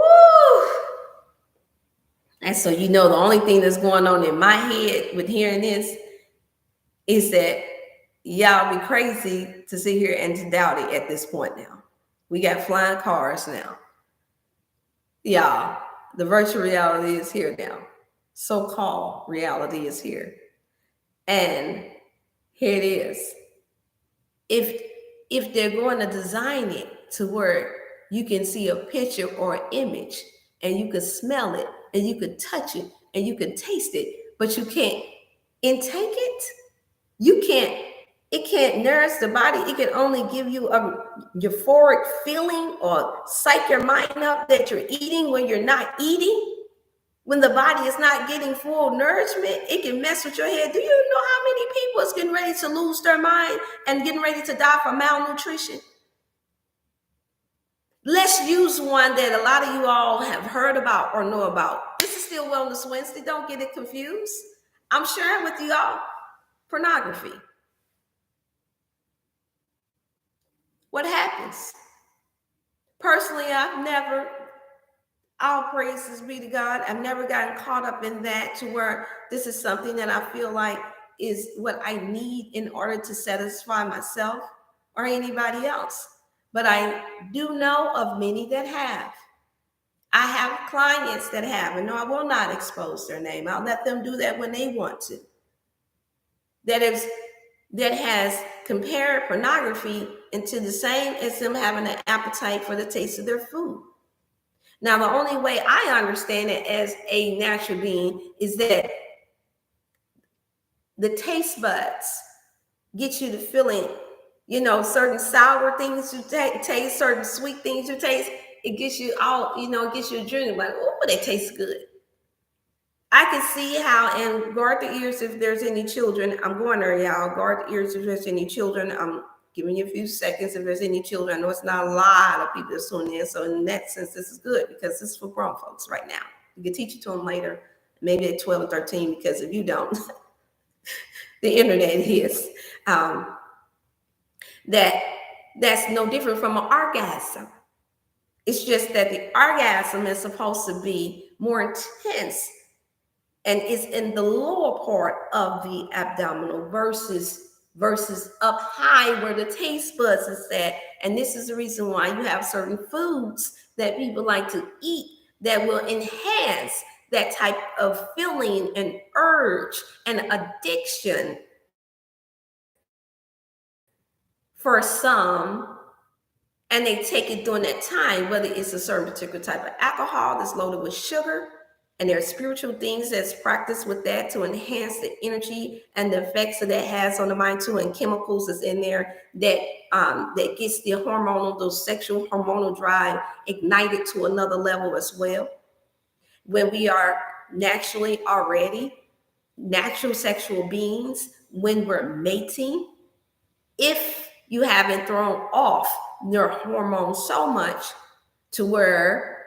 And so you know the only thing that's going on in my head with hearing this is that y'all be crazy to sit here and to doubt it at this point now. We got flying cars now. Y'all, the virtual reality is here now. So-called reality is here. And here it is. If they're going to design it to where you can see a picture or an image and you can smell it and you can touch it and you can taste it, but you can't intake it, you can't, it can't nourish the body. It can only give you a euphoric feeling or psych your mind up that you're eating when you're not eating. When the body is not getting full nourishment, it can mess with your head. Do you know how many people is getting ready to lose their mind and getting ready to die from malnutrition? Let's use one that a lot of you all have heard about or know about. This is still Wellness Wednesday. Don't get it confused. I'm sharing with you all pornography. What happens? Personally, all praises be to God, I've never gotten caught up in that to where this is something that I feel like is what I need in order to satisfy myself or anybody else. But I do know of many that have. I have clients that have, and no, I will not expose their name. I'll let them do that when they want to. That has compared pornography into the same as them having an appetite for the taste of their food. Now, the only way I understand it as a natural being is that the taste buds get you to feeling, certain sour things you taste, certain sweet things you taste. It gets you all, it gets you adrenaline, like, oh, they taste good. I can see how, and guard the ears if there's any children. I'm going there, y'all. Guard the ears if there's any children. I'm giving you a few seconds if there's any children. I know it's not a lot of people that's tuning in. So in that sense, this is good because this is for grown folks right now. You can teach it to them later, maybe at 12 or 13, because if you don't, the internet is. That's no different from an orgasm. It's just that the orgasm is supposed to be more intense and is in the lower part of the abdominal versus up high where the taste buds is at. And this is the reason why you have certain foods that people like to eat that will enhance that type of feeling and urge and addiction for some and they take it during that time, whether it's a certain particular type of alcohol that's loaded with sugar, and there are spiritual things that's practiced with that to enhance the energy and the effects that that has on the mind too, and chemicals that's in there that that gets the hormonal, those sexual hormonal drive ignited to another level as well. When we are naturally already natural sexual beings, when we're mating, if you haven't thrown off your hormones so much to where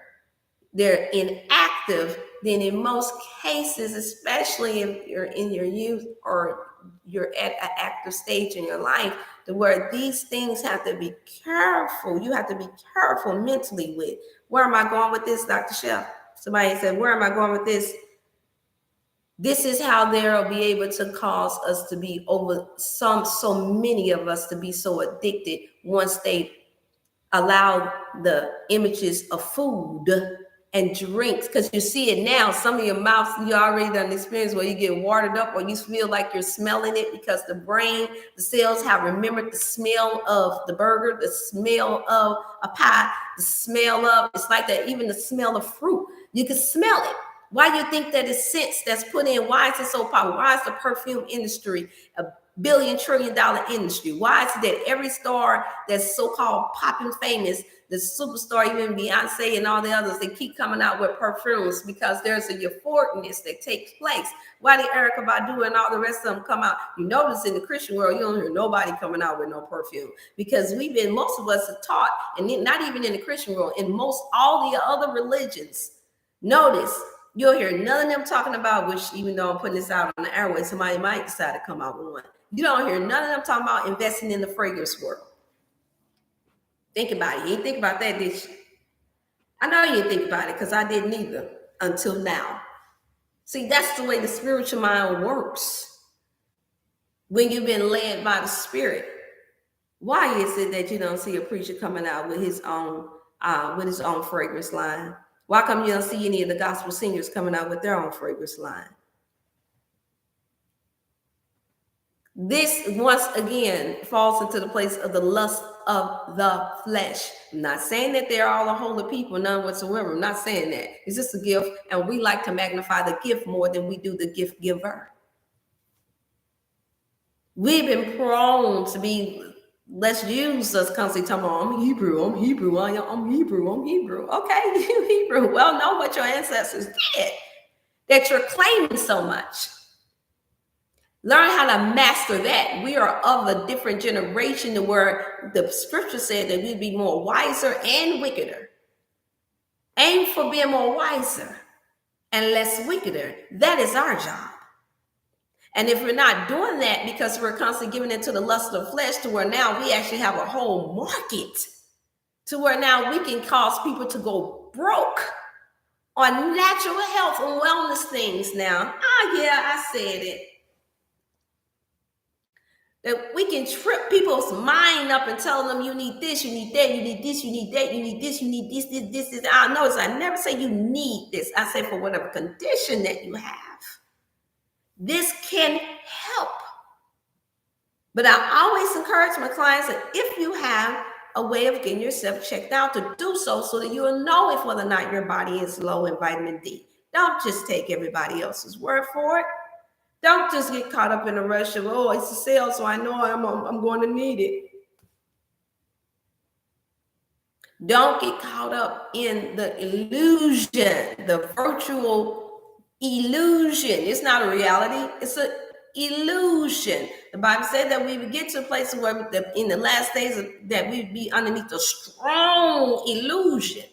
they're inactive, then in most cases, especially if you're in your youth or you're at an active stage in your life, to where these things have to be careful. You have to be careful mentally with. Where am I going with this, Dr. Shell? Somebody said, where am I going with this? This is how they'll be able to cause us to be so many of us to be so addicted once they allow the images of food and drinks, because you see it now. Some of your mouths, you already done experience where you get watered up or you feel like you're smelling it because the brain, the cells have remembered the smell of the burger, the smell of a pie, the smell of, it's like that, even the smell of fruit. You can smell it. Why do you think that it's scents that's put in? Why is it so popular? Why is the perfume industry a billion trillion dollar industry? Why is it that every star that's so-called popping famous, the superstar, even Beyonce and all the others, they keep coming out with perfumes? Because there's a euphoricness that takes place. Why did Erykah Badu and all the rest of them come out? You notice in the Christian world, you don't hear nobody coming out with no perfume, because most of us are taught, and not even in the Christian world, in all the other religions, notice, you'll hear none of them talking about, which even though I'm putting this out on the airways, somebody might decide to come out with one. You don't hear none of them talking about investing in the fragrance world. Think about it. You ain't think about that, did you? I know you didn't think about it, because I didn't either until now. See, that's the way the spiritual mind works. When you've been led by the Spirit, why is it that you don't see a preacher coming out with his own fragrance line? Why come you don't see any of the gospel singers coming out with their own fragrance line? This, once again, falls into the place of the lust of the flesh. I'm not saying that they're all the holy people, none whatsoever. I'm not saying that. It's just a gift, and we like to magnify the gift more than we do the gift giver. We've been prone to be, let's use us constantly talking about, I'm Hebrew. Okay, you Hebrew. Well, know what your ancestors did, that you're claiming so much. Learn how to master that. We are of a different generation to where the scripture said that we'd be more wiser and wickeder. Aim for being more wiser and less wickeder. That is our job. And if we're not doing that because we're constantly giving into the lust of the flesh, to where now we actually have a whole market, to where now we can cause people to go broke on natural health and wellness things now. I said it. That we can trip people's mind up and tell them you need this, you need that, you need this, you need that, you need this, you need this. I notice I never say you need this. I say for whatever condition that you have, this can help. But I always encourage my clients that if you have a way of getting yourself checked out, to do so that you'll know if whether or not your body is low in vitamin D. Don't just take everybody else's word for it. Don't just get caught up in a rush of, oh, it's a sale, so I know I'm going to need it. Don't get caught up in the illusion, the virtual illusion. It's not a reality. It's an illusion. The Bible said that we would get to a place where in the last days that we'd be underneath a strong illusion.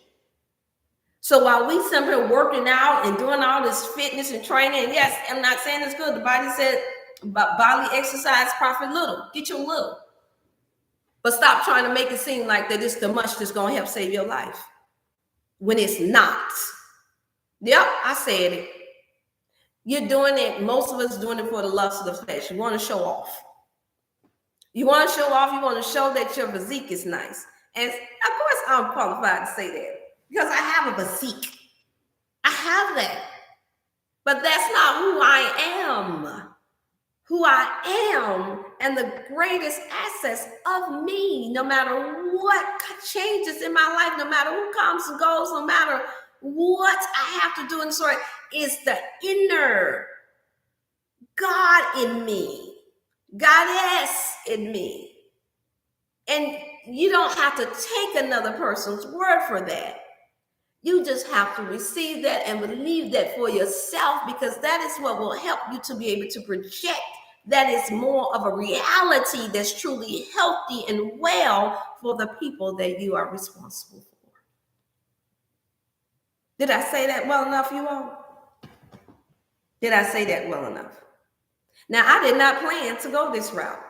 So while we simply working out and doing all this fitness and training, and yes, I'm not saying it's good. The Bible said bodily exercise profit little. Get your little. But stop trying to make it seem like that it's the much that's going to help save your life when it's not. Yep, I said it. You're doing it. Most of us doing it for the lust of the flesh. You want to show off. You want to show off. You want to show that your physique is nice. And of course, I'm qualified to say that, because I have a physique. I have that. But that's not who I am. Who I am and the greatest assets of me, no matter what changes in my life, no matter who comes and goes, no matter what I have to do in this world, is the inner God in me, goddess in me. And you don't have to take another person's word for that. You just have to receive that and believe that for yourself, because that is what will help you to be able to project that is more of a reality that's truly healthy and well for the people that you are responsible for. Did I say that well enough, you all? Did I say that well enough? Now, I did not plan to go this route.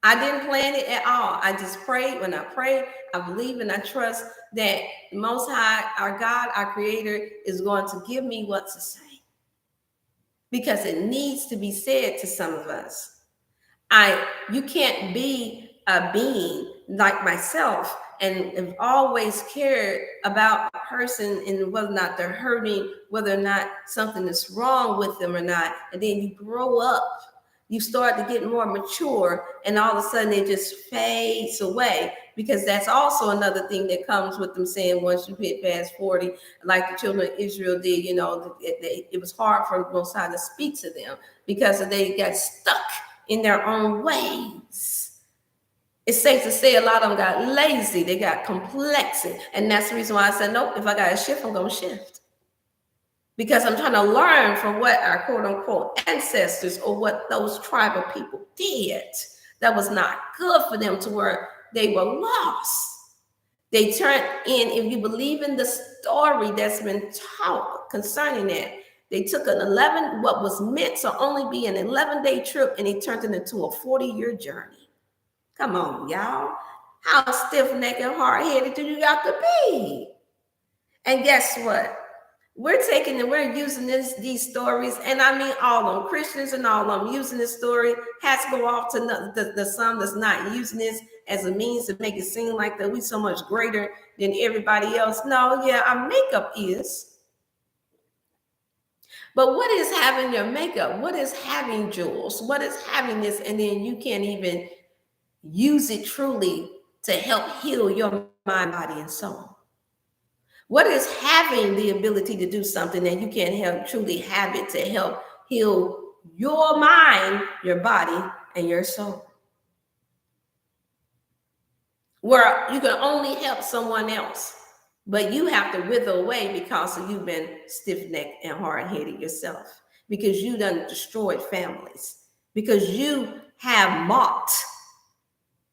I didn't plan it at all. I just prayed. When I pray, I believe and I trust that the Most High, our God, our Creator, is going to give me what to say. Because it needs to be said to some of us. You can't be a being like myself and have always cared about a person and whether or not they're hurting, whether or not something is wrong with them or not. And then you grow up. You start to get more mature, and all of a sudden it just fades away, because that's also another thing that comes with them saying once you hit past 40, like the children of Israel did, it was hard for the Most High to speak to them because they got stuck in their own ways. It's safe to say a lot of them got lazy, they got complexing, and that's the reason why I said, nope, if I got to shift, I'm going to shift. Because I'm trying to learn from what our quote-unquote ancestors or what those tribal people did that was not good for them, to where they were lost. They turned in, if you believe in the story that's been taught concerning that, they took what was meant to only be an 11-day trip, and they turned it into a 40-year journey. Come on, y'all. How stiff-necked and hard-headed do you got to be? And guess what? We're taking and we're using these stories, and I mean all of them, Christians and all of them, using this story. Has to go off to the some that's not using this as a means to make it seem like that we so much greater than everybody else. No, yeah, our makeup is. But what is having your makeup? What is having jewels? What is having this, and then you can't even use it truly to help heal your mind, body, and soul? What is having the ability to do something that you can't help truly have it to help heal your mind, your body, and your soul? Where you can only help someone else, but you have to wither away because you've been stiff-necked and hard-headed yourself, because you done destroyed families, because you have mocked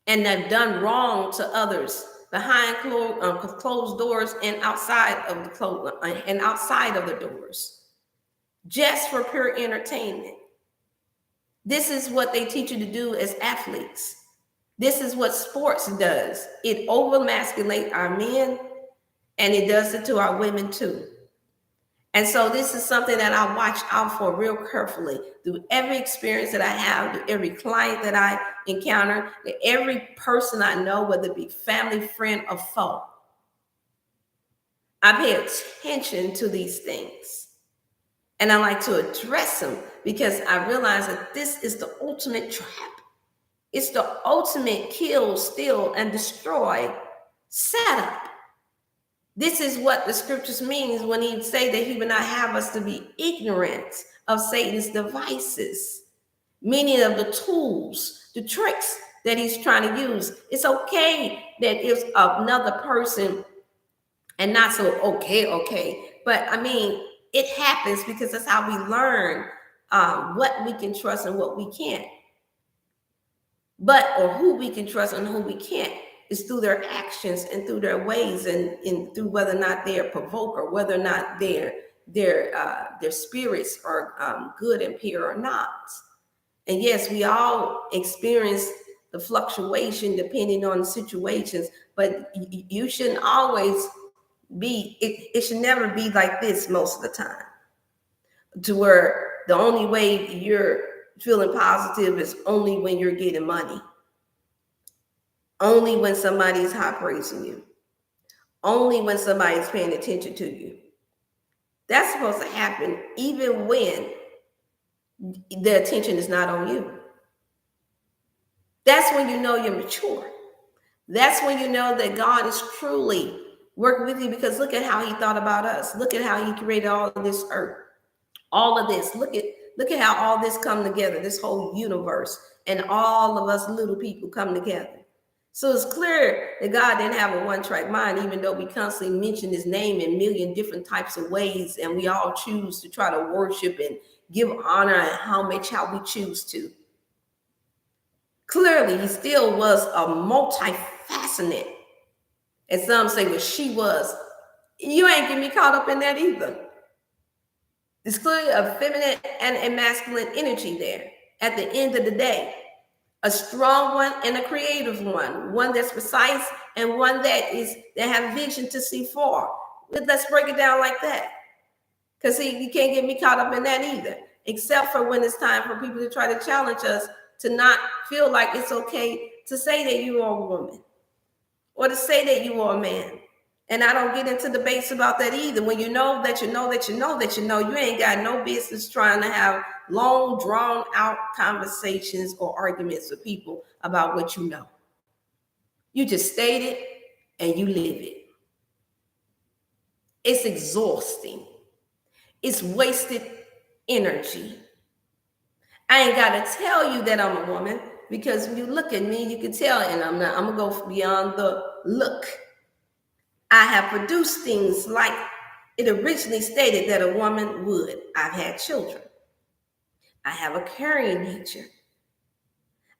and have done wrong to others behind closed doors and outside of the doors, just for pure entertainment. This is what they teach you to do as athletes. This is what sports does. It over-masculates our men, and it does it to our women too. And so this is something that I watch out for real carefully through every experience that I have, through every client that I encounter, every person I know, whether it be family, friend, or foe. I pay attention to these things, and I like to address them, because I realize that this is the ultimate trap. It's the ultimate kill, steal, and destroy setup. This is what the scriptures means when he say that he would not have us to be ignorant of Satan's devices, meaning of the tools, the tricks that he's trying to use. It's okay that it's another person and not so okay. But I mean, it happens because that's how we learn what we can trust and what we can't. Or who we can trust and who we can't is through their actions and through their ways, and through whether or not they're provoked, or whether or not their spirits are good and pure or not. And yes, we all experience the fluctuation depending on the situations, but you shouldn't always be, it should never be like this most of the time, to where the only way you're feeling positive is only when you're getting money. Only when somebody is high praising you. Only when somebody is paying attention to you. That's supposed to happen even when the attention is not on you. That's when you know you're mature. That's when you know that God is truly working with you, because look at how he thought about us. Look at how he created all of this earth, all of this. Look at how all this come together, this whole universe, and all of us little people come together. So it's clear that God didn't have a one-track mind, even though we constantly mention his name in a million different types of ways, and we all choose to try to worship and give honor and homage how we choose to. Clearly, he still was a multifaceted. And some say, well, she was. You ain't getting me caught up in that either. There's clearly a feminine and a masculine energy there at the end of the day. A strong one and a creative one that's precise and one that have vision to see far. Let's break it down like that. Because you can't get me caught up in that either, except for when it's time for people to try to challenge us to not feel like it's okay to say that you are a woman or to say that you are a man. And I don't get into debates about that either. When you know that you know that you know that you know, you ain't got no business trying to have long, drawn out conversations or arguments with people about what you know. You just state it and you live it. It's exhausting. It's wasted energy. I ain't got to tell you that I'm a woman, because when you look at me, you can tell, and I'm going to go beyond the look. I have produced things like it originally stated that a woman would. I've had children. I have a caring nature.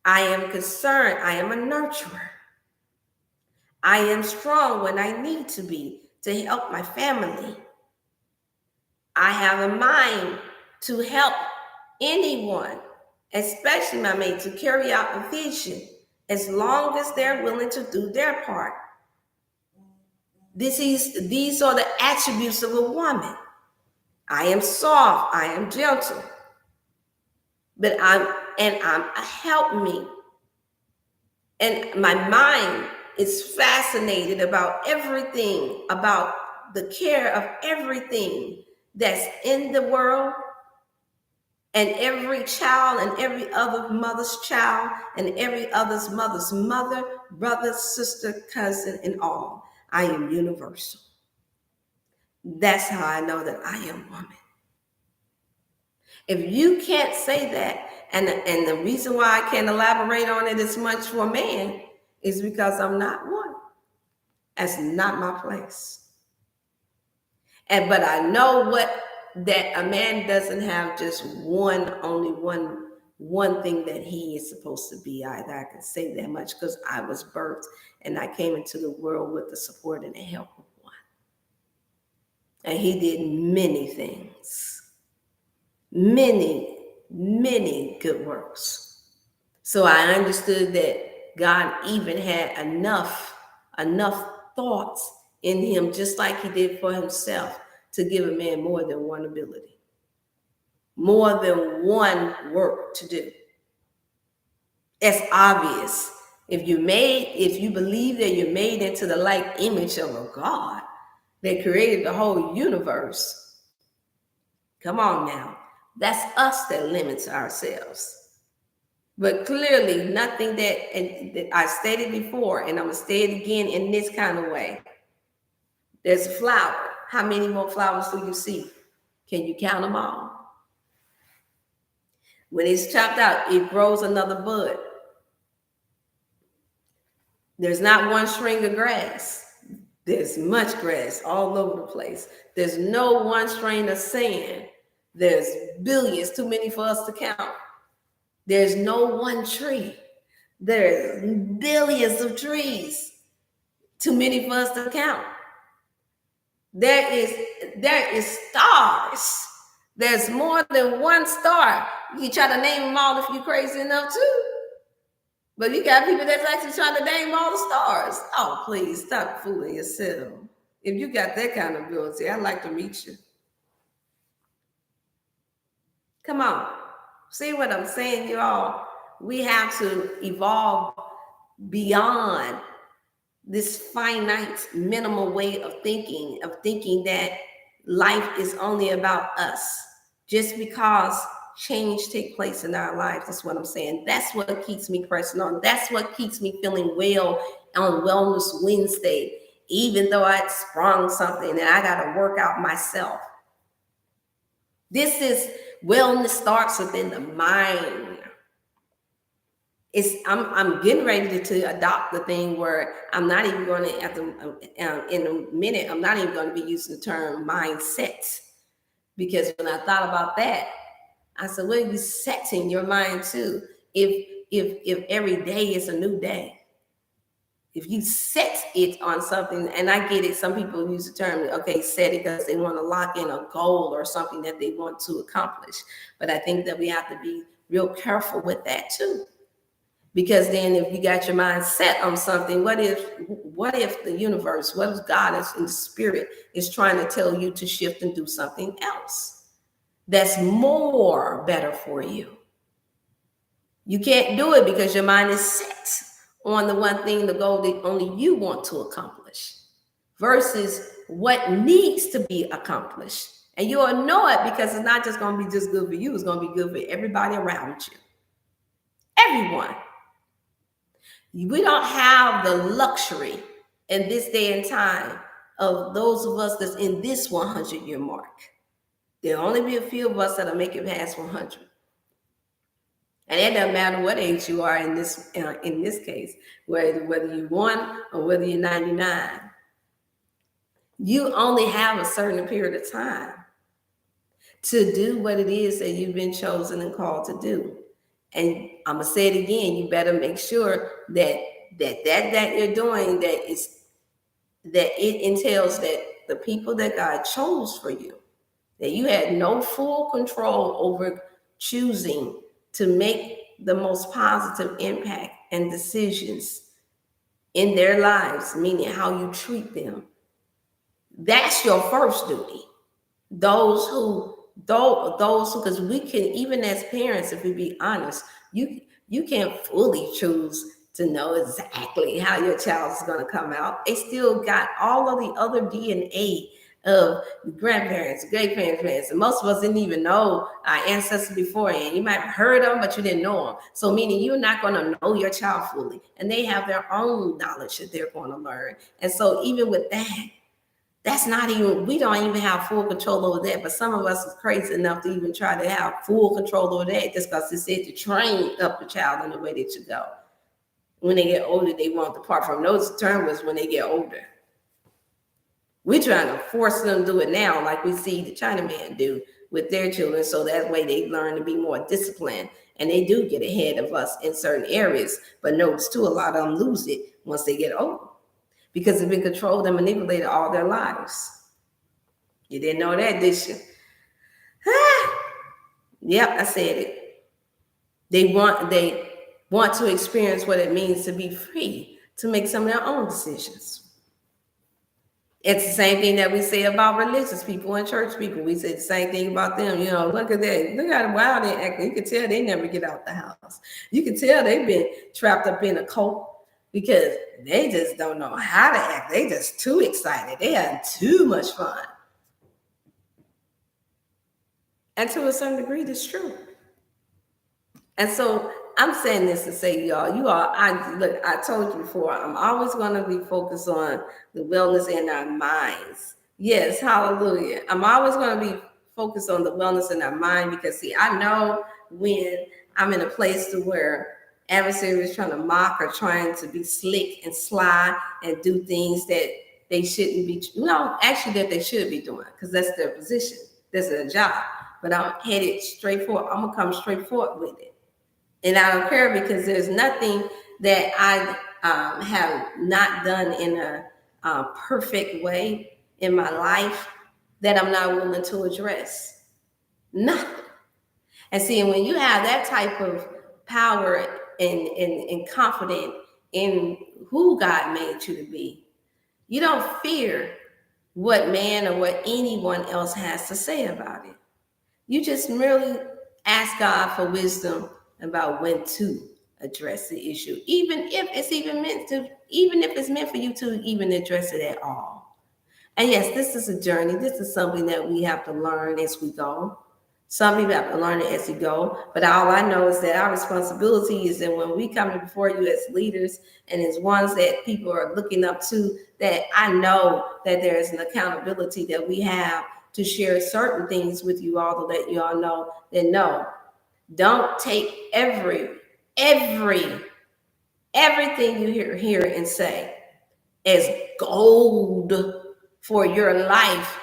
I am concerned. I am a nurturer. I am strong when I need to be to help my family. I have a mind to help anyone, especially my mate, to carry out a vision as long as they're willing to do their part. These are the attributes of a woman. I am soft, I am gentle, but I'm help me. And my mind is fascinated about everything, about the care of everything that's in the world, and every child and every other mother's child and every other's mother's mother, brother, sister, cousin, and all. I am universal. That's how I know that I am woman. If you can't say that, and the reason why I can't elaborate on it as much for a man is because I'm not one. That's not my place. But I know that a man doesn't have just only one thing that he is supposed to be either. I can say that much because I was birthed and I came into the world with the support and the help of one. And he did many things, many, many good works. So I understood that God even had enough thoughts in him, just like he did for himself, to give a man more than one ability, more than one work to do. It's obvious. If you believe that you're made into the like image of a God that created the whole universe, come on now. That's us that limits ourselves. But clearly, nothing that I stated before, and I'm going to say it again in this kind of way. There's a flower. How many more flowers do you see? Can you count them all? When it's chopped out, it grows another bud. There's not one string of grass. There's much grass all over the place. There's no one string of sand. There's billions, too many for us to count. There's no one tree. There's billions of trees, too many for us to count. There is stars. There's more than one star. You try to name them all if you're crazy enough too. But you got people that's actually trying to name all the stars. Oh, please stop fooling yourself. If you got that kind of ability, I'd like to meet you. Come on. See what I'm saying, y'all? We have to evolve beyond this finite, minimal way of thinking that life is only about us. Just because change take place in our lives. That's what I'm saying. That's what keeps me pressing on. That's what keeps me feeling well on Wellness Wednesday, even though I'd sprung something and I got to work out myself. This is wellness starts within the mind. I'm getting ready to adopt the thing where I'm not even going to, in a minute, I'm not even going to be using the term mindset. Because when I thought about that, I said, what are you setting your mind to? If every day is a new day, if you set it on something, and I get it, some people use the term, okay, set it because they want to lock in a goal or something that they want to accomplish. But I think that we have to be real careful with that too. Because then if you got your mind set on something, what if the universe, what if God is in the spirit is trying to tell you to shift and do something else that's more better for you? You can't do it because your mind is set on the one thing, the goal that only you want to accomplish versus what needs to be accomplished. And you'll know it because it's not just going to be just good for you. It's going to be good for everybody around you. Everyone. We don't have the luxury in this day and time of those of us that's in this 100-year mark. There'll only be a few of us that'll make it past 100. And it doesn't matter what age you are in this case, whether you're 1 or whether you're 99. You only have a certain period of time to do what it is that you've been chosen and called to do. And I'm gonna say it again, you better make sure that you're doing that it entails that the people that God chose for you, that you had no full control over choosing to make the most positive impact and decisions in their lives, meaning how you treat them. That's your first duty. Those who, because we can, even as parents, if we be honest, you can't fully choose to know exactly how your child is going to come out. They still got all of the other DNA of grandparents, great parents, and most of us didn't even know our ancestors beforehand. You might have heard them, but you didn't know them. So meaning you're not going to know your child fully, and they have their own knowledge that they're going to learn. And so even with that, that's not even, we don't even have full control over that. But some of us is crazy enough to even try to have full control over that just because it said to train up the child in the way they should go. When they get older, they won't depart from those terms when they get older. We're trying to force them to do it now, like we see the Chinaman do with their children. So that way they learn to be more disciplined. And they do get ahead of us in certain areas. But notice too, a lot of them lose it once they get older, because they've been controlled and manipulated all their lives. You didn't know that, did you? Yep, I said it. They want to experience what it means to be free, to make some of their own decisions. It's the same thing that we say about religious people and church people. We say the same thing about them. You know, look at that. Look how wild they act. You can tell they never get out the house. You can tell they've been trapped up in a cult because they just don't know how to act. They just too excited. They had too much fun. And to a certain degree, that's true. And so I'm saying this to say, I told you before, I'm always going to be focused on the wellness in our minds. Yes, hallelujah. I'm always going to be focused on the wellness in our mind because, see, I know when I'm in a place to where adversary is trying to mock or trying to be slick and sly and do things that they shouldn't be, actually that they should be doing, because that's their position. That's their job. But I'm headed straight forward. I'm going to come straight forward with it. And I don't care, because there's nothing that I have not done in a perfect way in my life that I'm not willing to address. Nothing. And see, when you have that type of power and confidence in who God made you to be, you don't fear what man or what anyone else has to say about it. You just merely ask God for wisdom about when to address the issue, even if it's meant for you to even address it at all. And yes, this is a journey. This is something that we have to learn as we go. Some people have to learn it as you go, but all I know is that our responsibility is that when we come before you as leaders and as ones that people are looking up to, that I know that there is an accountability that we have to share certain things with you all to let you all know that no, don't take every everything you hear and say as gold for your life.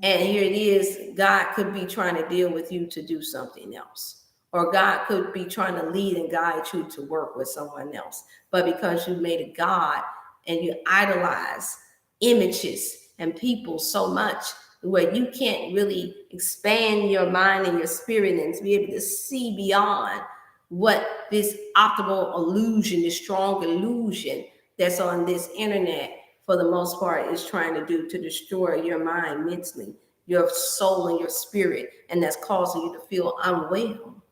And here it is, God could be trying to deal with you to do something else. Or God could be trying to lead and guide you to work with someone else. But because you made a God and you idolize images and people so much where you can't really expand your mind and your spirit and to be able to see beyond what this optimal illusion, this strong illusion that's on this internet for the most part is trying to do to destroy your mind mentally, your soul and your spirit, and that's causing you to feel unwell.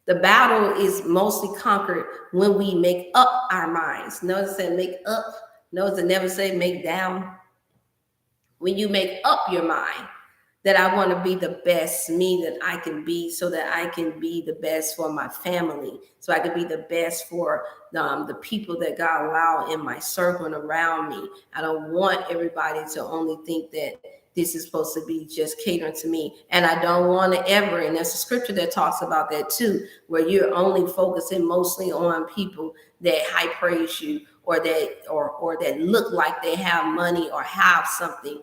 The battle is mostly conquered when we make up our minds. Notice that make up. Notice it never say make down. When you make up your mind that I want to be the best me that I can be so that I can be the best for my family, so I can be the best for the people that God allow in my circle and around me. I don't want everybody to only think that this is supposed to be just catering to me. And I don't want to ever, and there's a scripture that talks about that too, where you're only focusing mostly on people that high praise you or that look like they have money or have something.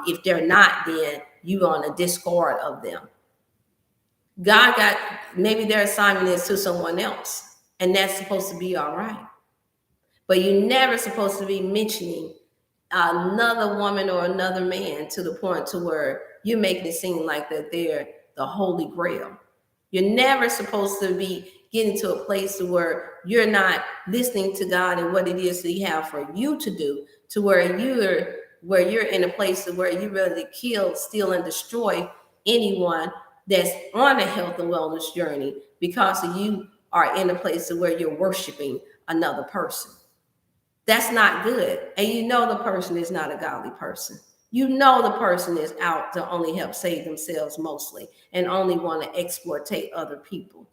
If they're not, then you on a discard of them. God got, maybe their assignment is to someone else, and that's supposed to be all right. But you're never supposed to be mentioning another woman or another man to the point to where you're making it seem like that they're the holy grail. You're never supposed to be getting to a place to where you're not listening to God and what it is that He have for you to do, to where you're in a place to where you ready to kill, steal, and destroy anyone that's on a health and wellness journey because you are in a place to where you're worshiping another person. That's not good. And you know the person is not a godly person. You know the person is out to only help save themselves mostly and only want to exploitate other people.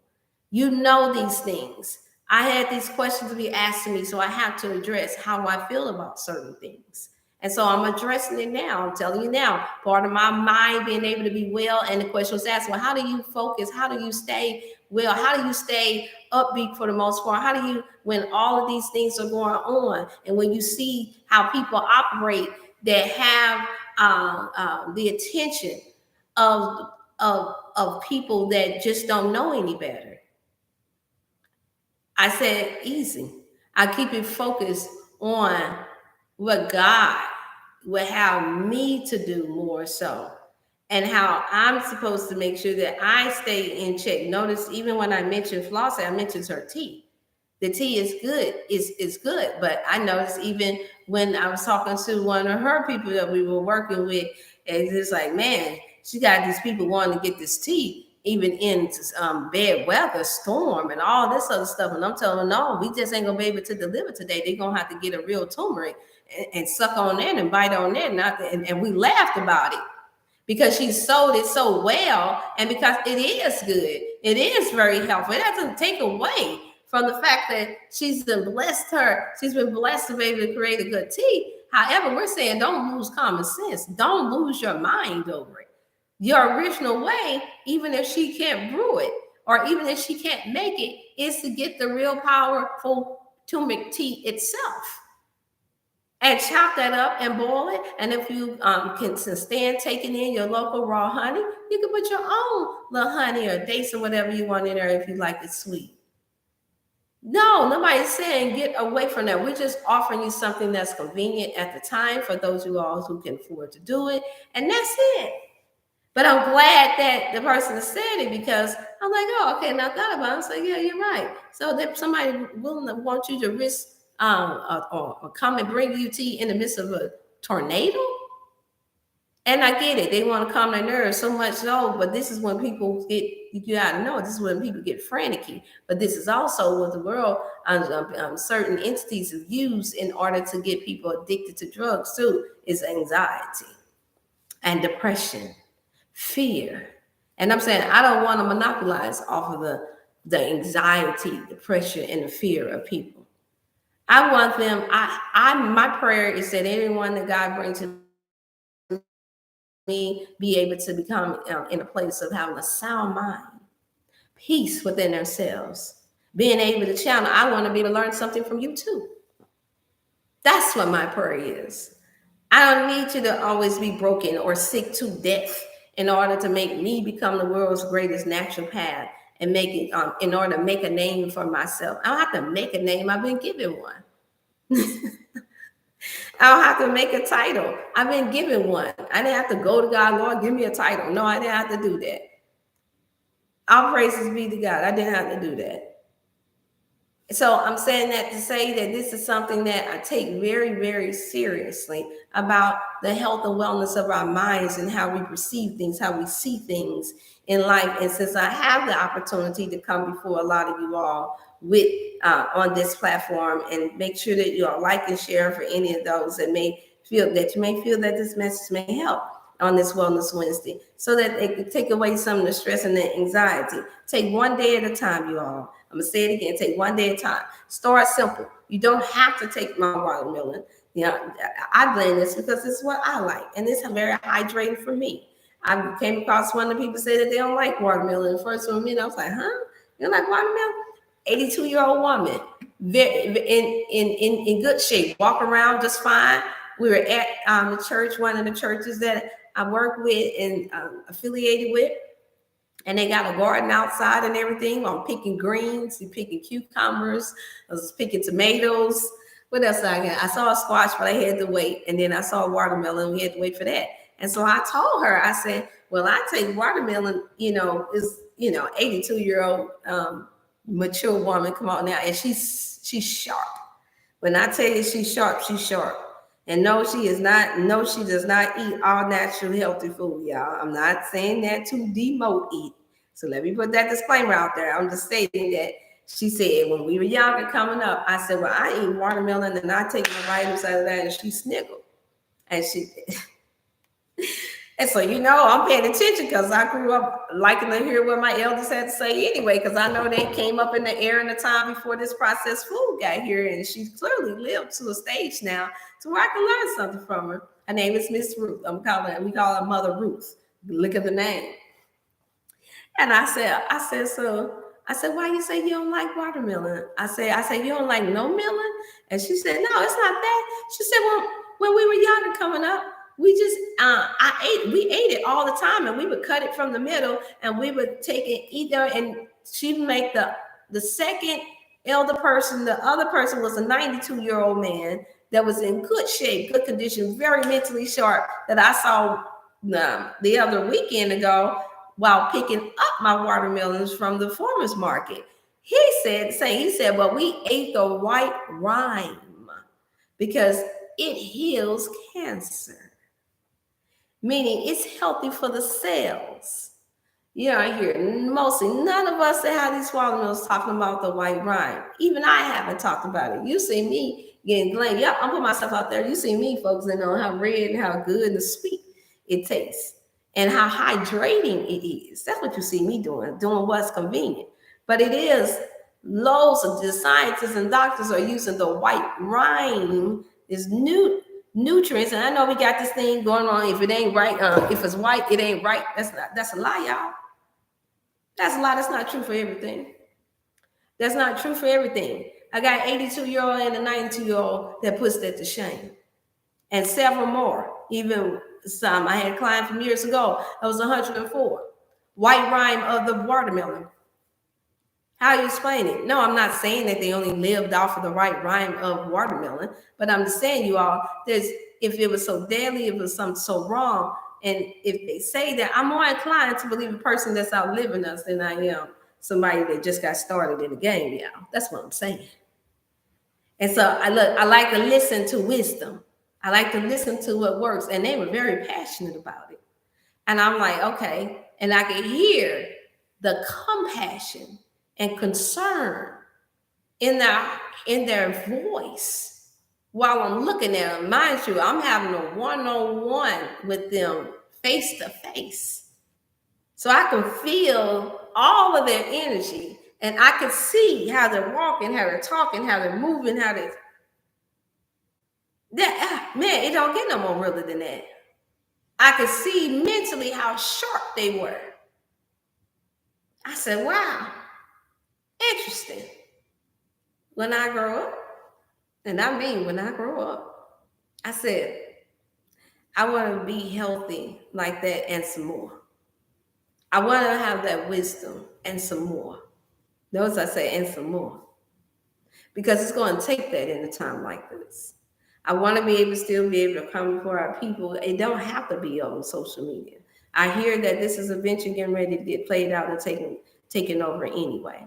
You know these things. I had these questions to be asked to me, so I have to address how I feel about certain things. And so I'm addressing it now. I'm telling you now, part of my mind being able to be well, and the question was asked, well, how do you focus? How do you stay well? How do you stay upbeat for the most part? How do you, when all of these things are going on, and when you see how people operate that have the attention of, of people that just don't know any better? I said, easy. I keep it focused on what God would have me to do more so, and how I'm supposed to make sure that I stay in check. Notice even when I mentioned Flossie, I mentioned her teeth. The tea is good, is good. But I noticed even when I was talking to one of her people that we were working with, and it's like, man, she got these people wanting to get this tea, even in bad weather, storm, and all this other stuff. And I'm telling them, no, we just ain't gonna be able to deliver today. They're gonna have to get a real turmeric and suck on that and bite on that. And we laughed about it because she sold it so well, and because it is good, it is very helpful. It doesn't take away from the fact that she's been blessed to be able to create a good tea. However, we're saying don't lose common sense. Don't lose your mind over it. Your original way, even if she can't brew it, or even if she can't make it, is to get the real powerful turmeric tea itself. And chop that up and boil it. And if you can stand taking in your local raw honey, you can put your own little honey or dates or whatever you want in there if you like it sweet. No, nobody's saying get away from that. We're just offering you something that's convenient at the time for those of you all who can afford to do it. And that's it. But I'm glad that the person said it, because I'm like, oh, okay, now I thought about it. I'm like, yeah, you're right. So that somebody willing to want you to risk or come and bring you tea in the midst of a tornado. And I get it. They want to calm their nerves so much so, but this is when people get, you gotta know, this is when people get frantic. But this is also what the world, certain entities have used in order to get people addicted to drugs too, is anxiety and depression, fear, And I'm saying I don't want to monopolize off of the anxiety, the pressure, and the fear of people. I want them. My prayer is that everyone that God brings to me be able to become in a place of having a sound mind, peace within themselves, being able to channel. I want to be able to learn something from you too. That's what my prayer is. I don't need you to always be broken or sick to death in order to make me become the world's greatest naturopath and make it in order to make a name for myself. I don't have to make a name. I've been given one. I don't have to make a title. I've been given one. I didn't have to go to God, Lord, give me a title. No, I didn't have to do that. All praises be to God. I didn't have to do that. So I'm saying that to say that this is something that I take very, very seriously about the health and wellness of our minds and how we perceive things, how we see things in life. And since I have the opportunity to come before a lot of you all with on this platform, and make sure that you all like and share for any of those that you may feel that this message may help on this Wellness Wednesday, so that they can take away some of the stress and the anxiety. Take one day at a time, you all. I'm gonna say it again. Take one day at a time. Start simple. You don't have to take my watermelon. I blend this because it's what I like, and it's very hydrating for me. I came across one of the people say that they don't like watermelon. The first one, I was like, huh? You don't like watermelon? 82-year-old woman, very in good shape, walk around just fine. We were at the church, one of the churches that I work with and affiliated with, and they got a garden outside and everything. I'm picking greens, picking cucumbers, I was picking tomatoes. What else I got? I saw a squash, but I had to wait. And then I saw a watermelon. We had to wait for that. And so I told her, I said, well, I take watermelon, is 82-year-old mature woman. Come on now. And she's sharp. When I tell you she's sharp, she's sharp. And no, she is not. No, she does not eat all natural healthy food, y'all. I'm not saying that to demote eat. So let me put that disclaimer out there. I'm just stating that she said when we were younger coming up, I said, well, I eat watermelon and I take my vitamins out of that. And she sniggled. And she and so, I'm paying attention because I grew up liking to hear what my elders had to say anyway, because I know they came up in the era and the time before this processed food got here. And she's clearly lived to a stage now to where I can learn something from her. Her name is Miss Ruth. We call her Mother Ruth. Look at the name. And I said, why you say you don't like watermelon? I said, you don't like no melon? And she said, no, it's not that. She said, well, when we were younger coming up, we just we ate it all the time, and we would cut it from the middle, and we would take it either, and she'd make the second elder person. The other person was a 92-year-old man that was in good shape, good condition, very mentally sharp, that I saw the other weekend ago while picking up my watermelons from the farmer's market. He said, well, we ate the white rind because it heals cancer. Meaning it's healthy for the cells. I hear mostly none of us that have these watermelons talking about the white rind. Even I haven't talked about it. You see me getting blamed. Yep, I'm putting myself out there. You see me, folks, and know how red and how good and sweet it tastes and how hydrating it is. That's what you see me doing what's convenient. But it is loads of the scientists and doctors are using the white rind is nutrients, and I know we got this thing going on. If it ain't right, if it's white, it ain't right. That's a lie, y'all. That's a lie. That's not true for everything. That's not true for everything. I got 82-year-old and a 92-year-old that puts that to shame, and several more. Even some I had a client from years ago that was 104. White rind of the watermelon. How you explain it? No, I'm not saying that they only lived off of the right rind of watermelon, but I'm just saying, you all, if it was so deadly, if it was something so wrong, and if they say that, I'm more inclined to believe a person that's outliving us than I am somebody that just got started in the game, y'all. That's what I'm saying. And so I like to listen to wisdom. I like to listen to what works, and they were very passionate about it. And I'm like, okay, and I could hear the compassion and concern in their voice while I'm looking at them. Mind you, I'm having a one-on-one with them face to face. So I can feel all of their energy, and I can see how they're walking, how they're talking, how they're moving, how they man, it don't get no more realer than that. I could see mentally how sharp they were. I said, wow, interesting. When I grow up, and I mean when I grow up, I said, I want to be healthy like that and some more. I want to have that wisdom and some more. Notice I say and some more. Because it's going to take that in a time like this. I want to be able to still be able to come before our people. It don't have to be on social media. I hear that this is eventually getting ready to get played out and taken over anyway.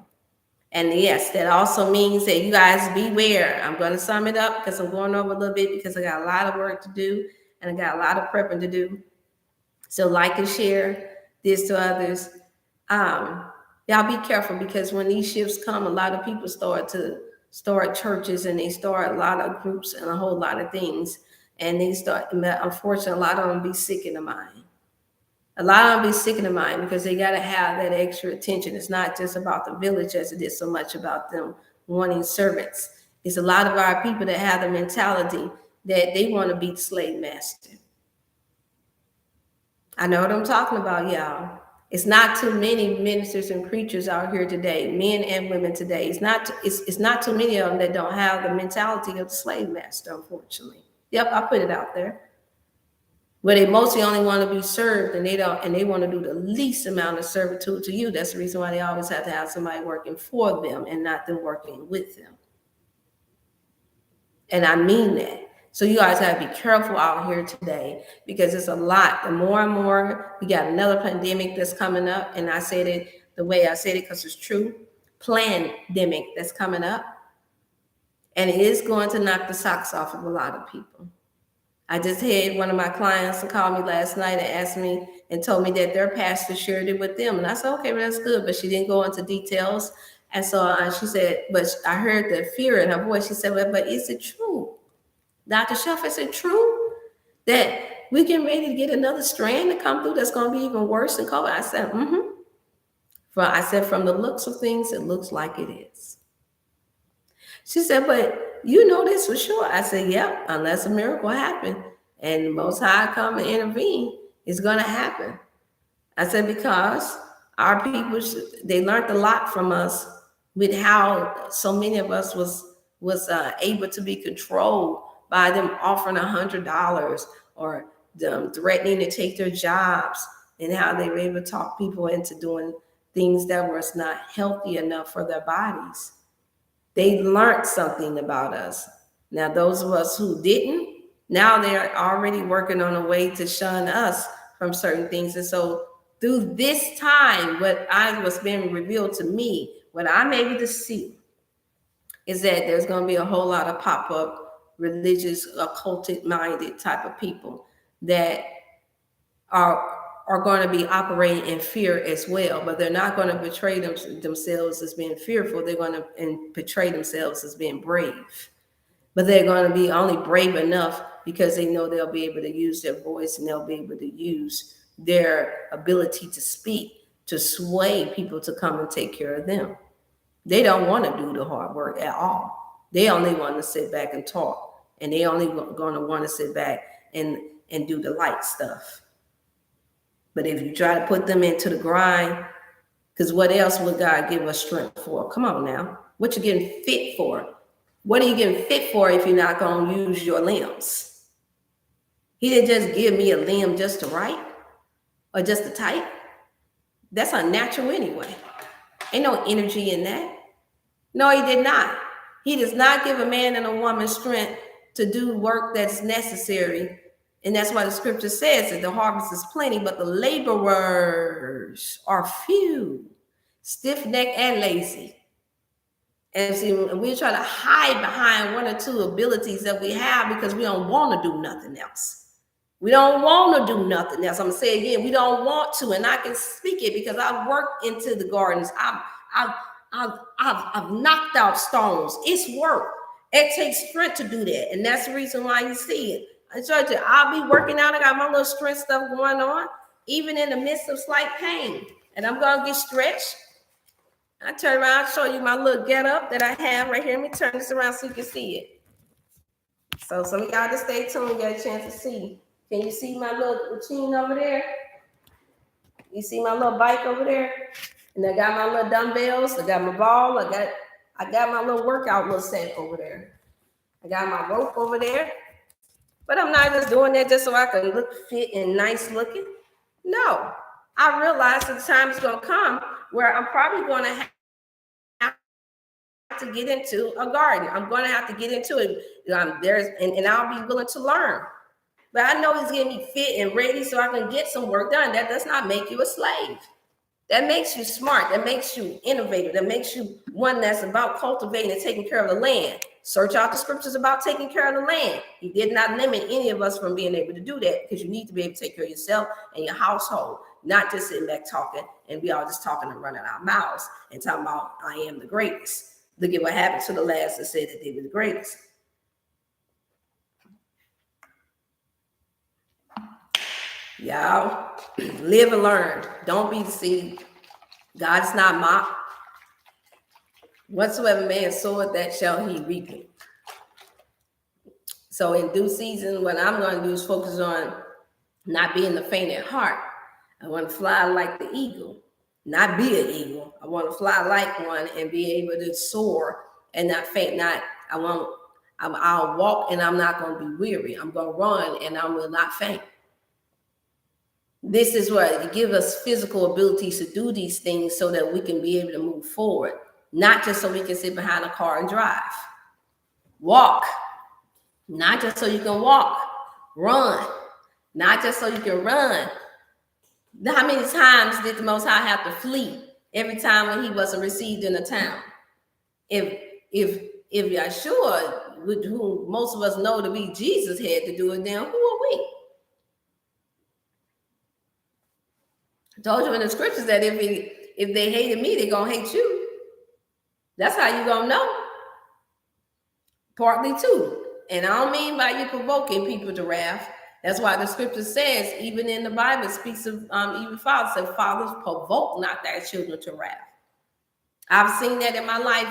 And yes, that also means that you guys beware. I'm going to sum it up because I'm going over a little bit because I got a lot of work to do and I got a lot of prepping to do. So like and share this to others. Y'all be careful because when these shifts come, a lot of people start churches and they start a lot of groups and a whole lot of things. And they start, unfortunately, a lot of them be sick in the mind. A lot of them be sick in the mind because they got to have that extra attention. It's not just about the village as it is so much about them wanting servants. It's a lot of our people that have the mentality that they want to be the slave master. I know what I'm talking about, y'all. It's not too many ministers and preachers out here today, men and women today. It's not too many of them that don't have the mentality of the slave master, unfortunately. Yep, I put it out there. Where they mostly only want to be served and they want to do the least amount of servitude to you. That's the reason why they always have to have somebody working for them and not them working with them. And I mean that. So you guys have to be careful out here today because it's a lot. The more and more, we got another pandemic that's coming up. And I said it the way I said it because it's true. Pandemic that's coming up. And it is going to knock the socks off of a lot of people. I just had one of my clients call me last night and asked me and told me that their pastor shared it with them. And I said, okay, well, that's good. But she didn't go into details. And so she said, but I heard the fear in her voice. She said, but is it true? Dr. Shelf, is it true that we getting ready to get another strand to come through that's going to be even worse than COVID? I said, I said, from the looks of things, it looks like it is. She said, but you know this for sure. I said, yep, unless a miracle happens and the Most High come and intervene, it's going to happen. I said, because our people, they learned a lot from us with how so many of us was able to be controlled by them offering $100 or them threatening to take their jobs and how they were able to talk people into doing things that was not healthy enough for their bodies. They learned something about us. Now, those of us who didn't, now they're already working on a way to shun us from certain things. And so through this time, what was being revealed to me, what I'm able to see is that there's going to be a whole lot of pop-up religious, occulted minded type of people that are going to be operating in fear as well, but they're not going to portray themselves as being fearful. They're going to portray themselves as being brave, but they're going to be only brave enough because they know they'll be able to use their voice and they'll be able to use their ability to speak to sway people to come and take care of them. They don't want to do the hard work at all. They only want to sit back and talk. And they only going to want to sit back and do the light stuff. But if you try to put them into the grind, because what else would God give us strength for? Come on now. What you getting fit for? What are you getting fit for if you're not going to use your limbs? He didn't just give me a limb just to write or just to type. That's unnatural anyway. Ain't no energy in that. No, he did not. He does not give a man and a woman strength to do work that's necessary. And that's why the scripture says that the harvest is plenty, but the laborers are few, stiff-necked and lazy. And see, we try to hide behind one or two abilities that we have because we don't want to do nothing else. We don't want to do nothing else. I'm going to say again, we don't want to. And I can speak it because I've worked into the gardens. I've knocked out stones. It's work. It takes strength to do that. And that's the reason why you see it. I told you, I'll be working out. I got my little strength stuff going on. even in the midst of slight pain. And I'm going to get stretched. I turn around, I'll show you my little get up that I have right here. Let me turn this around so you can see it. So some of y'all just stay tuned, get a chance to see. Can you see my little routine over there? You see my little bike over there? And I got my little dumbbells, I got my ball, I got my little workout little set over there. I got my rope over there. But I'm not just doing that just so I can look fit and nice looking. No. I realize that the time is going to come where I'm probably going to have to get into a garden. I'm going to have to get into it. And I'll be willing to learn. But I know he's getting me fit and ready so I can get some work done. That does not make you a slave. That makes you smart. That makes you innovative. That makes you one that's about cultivating and taking care of the land. Search out the scriptures about taking care of the land. He did not limit any of us from being able to do that, because you need to be able to take care of yourself and your household, not just sitting back talking and we all just talking and running our mouths and talking about I am the greatest. Look at what happened to the last that said that they were the greatest. Y'all, live and learn. Don't be deceived. God is not mocked. Whatsoever man soweth, that shall he reap it. So in due season, what I'm going to do is focus on not being the faint at heart. I want to fly like the eagle, not be an eagle. I want to fly like one and be able to soar and not faint. I'll walk and I'm not going to be weary. I'm going to run and I will not faint. This is what you give us physical abilities to do these things so that we can be able to move forward, not just so we can sit behind a car and drive. Walk, not just so you can walk. Run, not just so you can run. How many times did the Most High have to flee every time when he wasn't received in a town? If Yeshua, who most of us know to be Jesus, had to do it, then who are we? I told you in the scriptures that if they hated me, they're going to hate you. That's how you're going to know. Partly too. And I don't mean by you provoking people to wrath. That's why the scripture says, even in the Bible, it speaks of even fathers, said, fathers provoke not their children to wrath. I've seen that in my life.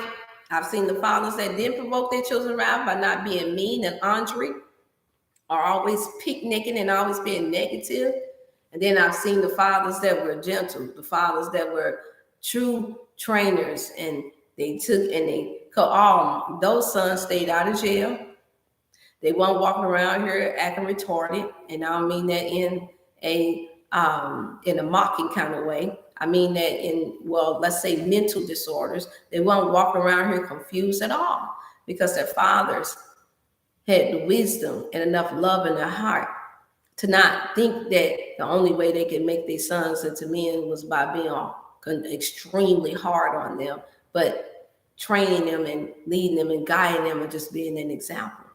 I've seen the fathers that didn't provoke their children to wrath by not being mean and ornery, or always picnicking and always being negative. And then I've seen the fathers that were gentle, the fathers that were true trainers, and those sons stayed out of jail. They weren't walking around here acting retarded, and I don't mean that in a mocking kind of way. I mean that in, let's say mental disorders. They weren't walking around here confused at all, because their fathers had the wisdom and enough love in their heart to not think that the only way they could make their sons into men was by being extremely hard on them, but training them and leading them and guiding them and just being an example.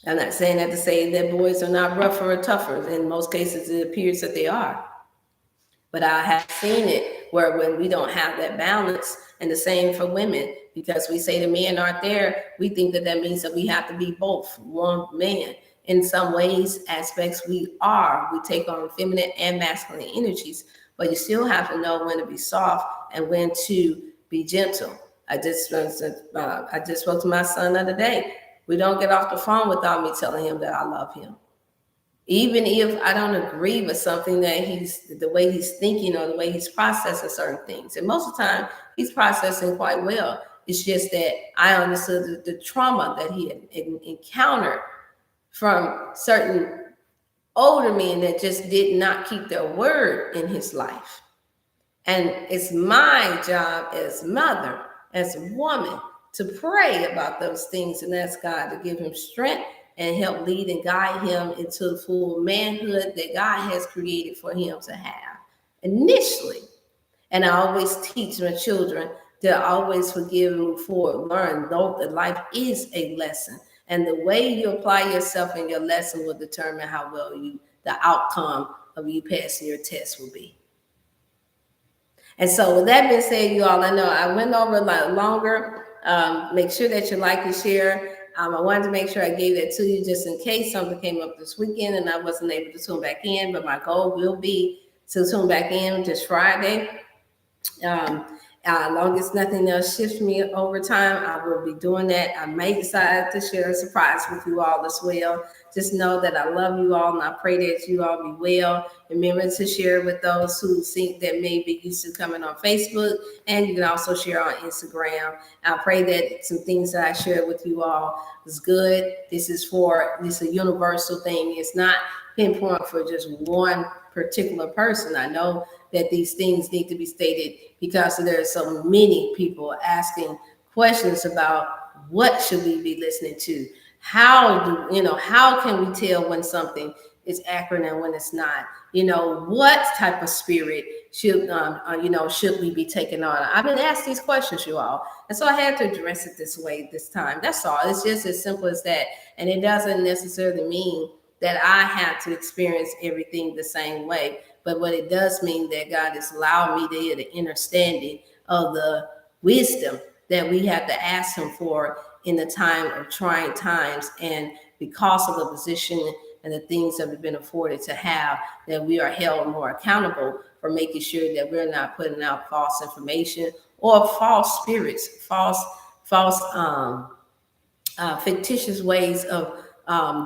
I'm not saying that to say that boys are not rougher or tougher. In most cases, it appears that they are. But I have seen it where when we don't have that balance, and the same for women, because we say the men aren't there, we think that means that we have to be both one man. In some ways, aspects, we are. We take on feminine and masculine energies, but you still have to know when to be soft and when to be gentle. I just spoke to my son the other day. We don't get off the phone without me telling him that I love him. Even if I don't agree with something that the way he's thinking or the way he's processing certain things. And most of the time, he's processing quite well. It's just that I understood the trauma that he had encountered from certain older men that just did not keep their word in his life. And it's my job as mother, as a woman, to pray about those things and ask God to give him strength and help lead and guide him into the full manhood that God has created for him to have initially. And I always teach my children to always forgive and move forward, learn, know that life is a lesson. And the way you apply yourself in your lesson will determine how well the outcome of you passing your test will be. And so with that being said, you all, I know I went over a lot longer. Make sure that you like and share. I wanted to make sure I gave that to you just in case something came up this weekend and I wasn't able to tune back in. But my goal will be to tune back in this Friday. Um, long as nothing else shifts me over time, I will be doing that. I may decide to share a surprise with you all as well. Just know that I love you all and I pray that you all be well. Remember to share with those who think that may be used to coming on Facebook, and you can also share on Instagram. I pray that some things that I shared with you all is good. This is a universal thing. It's not pinpoint for just one particular person. I know that these things need to be stated because there are so many people asking questions about what should we be listening to. How can we tell when something is accurate and when it's not? What type of spirit should we be taking on? I've been asked these questions, you all, and so I had to address it this way this time. That's all. It's just as simple as that, and it doesn't necessarily mean that I have to experience everything the same way. But what it does mean that God has allowed me to get an understanding of the wisdom that we have to ask Him for in the time of trying times. And because of the position and the things that we've been afforded to have, that we are held more accountable for making sure that we're not putting out false information or false spirits, fictitious ways of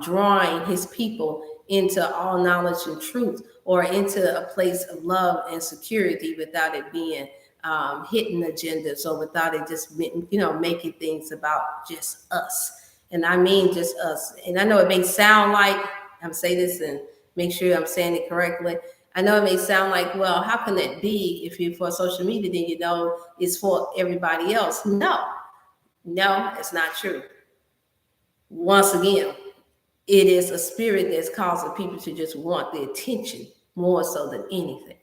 drawing His people into all knowledge and truth, or into a place of love and security without it being hidden agendas, or without it just making things about just us. And I mean just us. And I know it may sound like, I'm saying this and make sure I'm saying it correctly. I know it may sound like, well, how can that be if you're for social media, then it's for everybody else? No, it's not true. Once again, it is a spirit that's causing people to just want the attention more so than anything.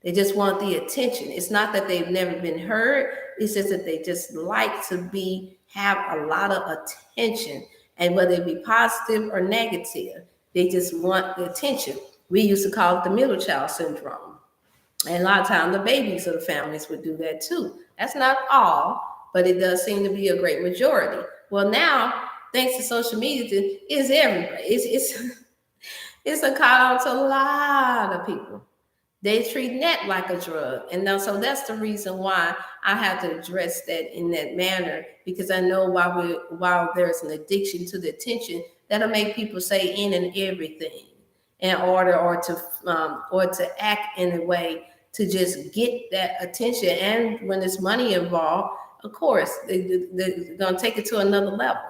They just want the attention. It's not that they've never been heard. It's just that they just like to have a lot of attention. And whether it be positive or negative, they just want the attention. We used to call it the middle child syndrome. And a lot of times the babies of the families would do that too. That's not all, but it does seem to be a great majority. Well, now, thanks to social media, it's everybody. It's a call out to a lot of people. They treat that like a drug. And now, so that's the reason why I have to address that in that manner, because I know while there's an addiction to the attention, that'll make people say in and everything in order or to act in a way to just get that attention. And when there's money involved, of course, they're going to take it to another level.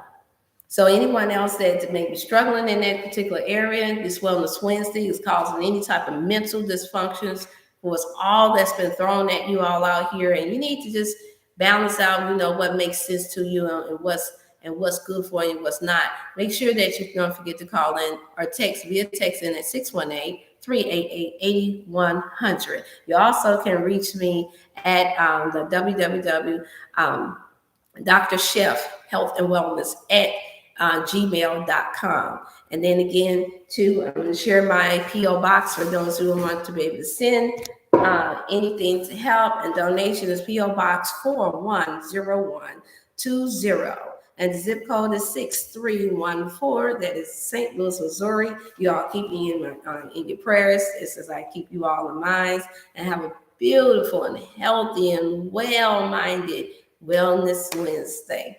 So anyone else that may be struggling in that particular area, this Wellness Wednesday is causing any type of mental dysfunctions, was all that's been thrown at you all out here, and you need to just balance out, what makes sense to you and what's good for you and what's not. Make sure that you don't forget to call in or text via text in at 618-388-8100. You also can reach me at the www. Dr. Chef Health and Wellness at gmail.com. And then again, I'm going to share my P.O. box for those who want to be able to send anything to help. And donation is P.O. Box 4010120. And the zip code is 6314. That is St. Louis, Missouri. You all keep me in your prayers. It's as I keep you all in mind, and have a beautiful and healthy and well-minded Wellness Wednesday.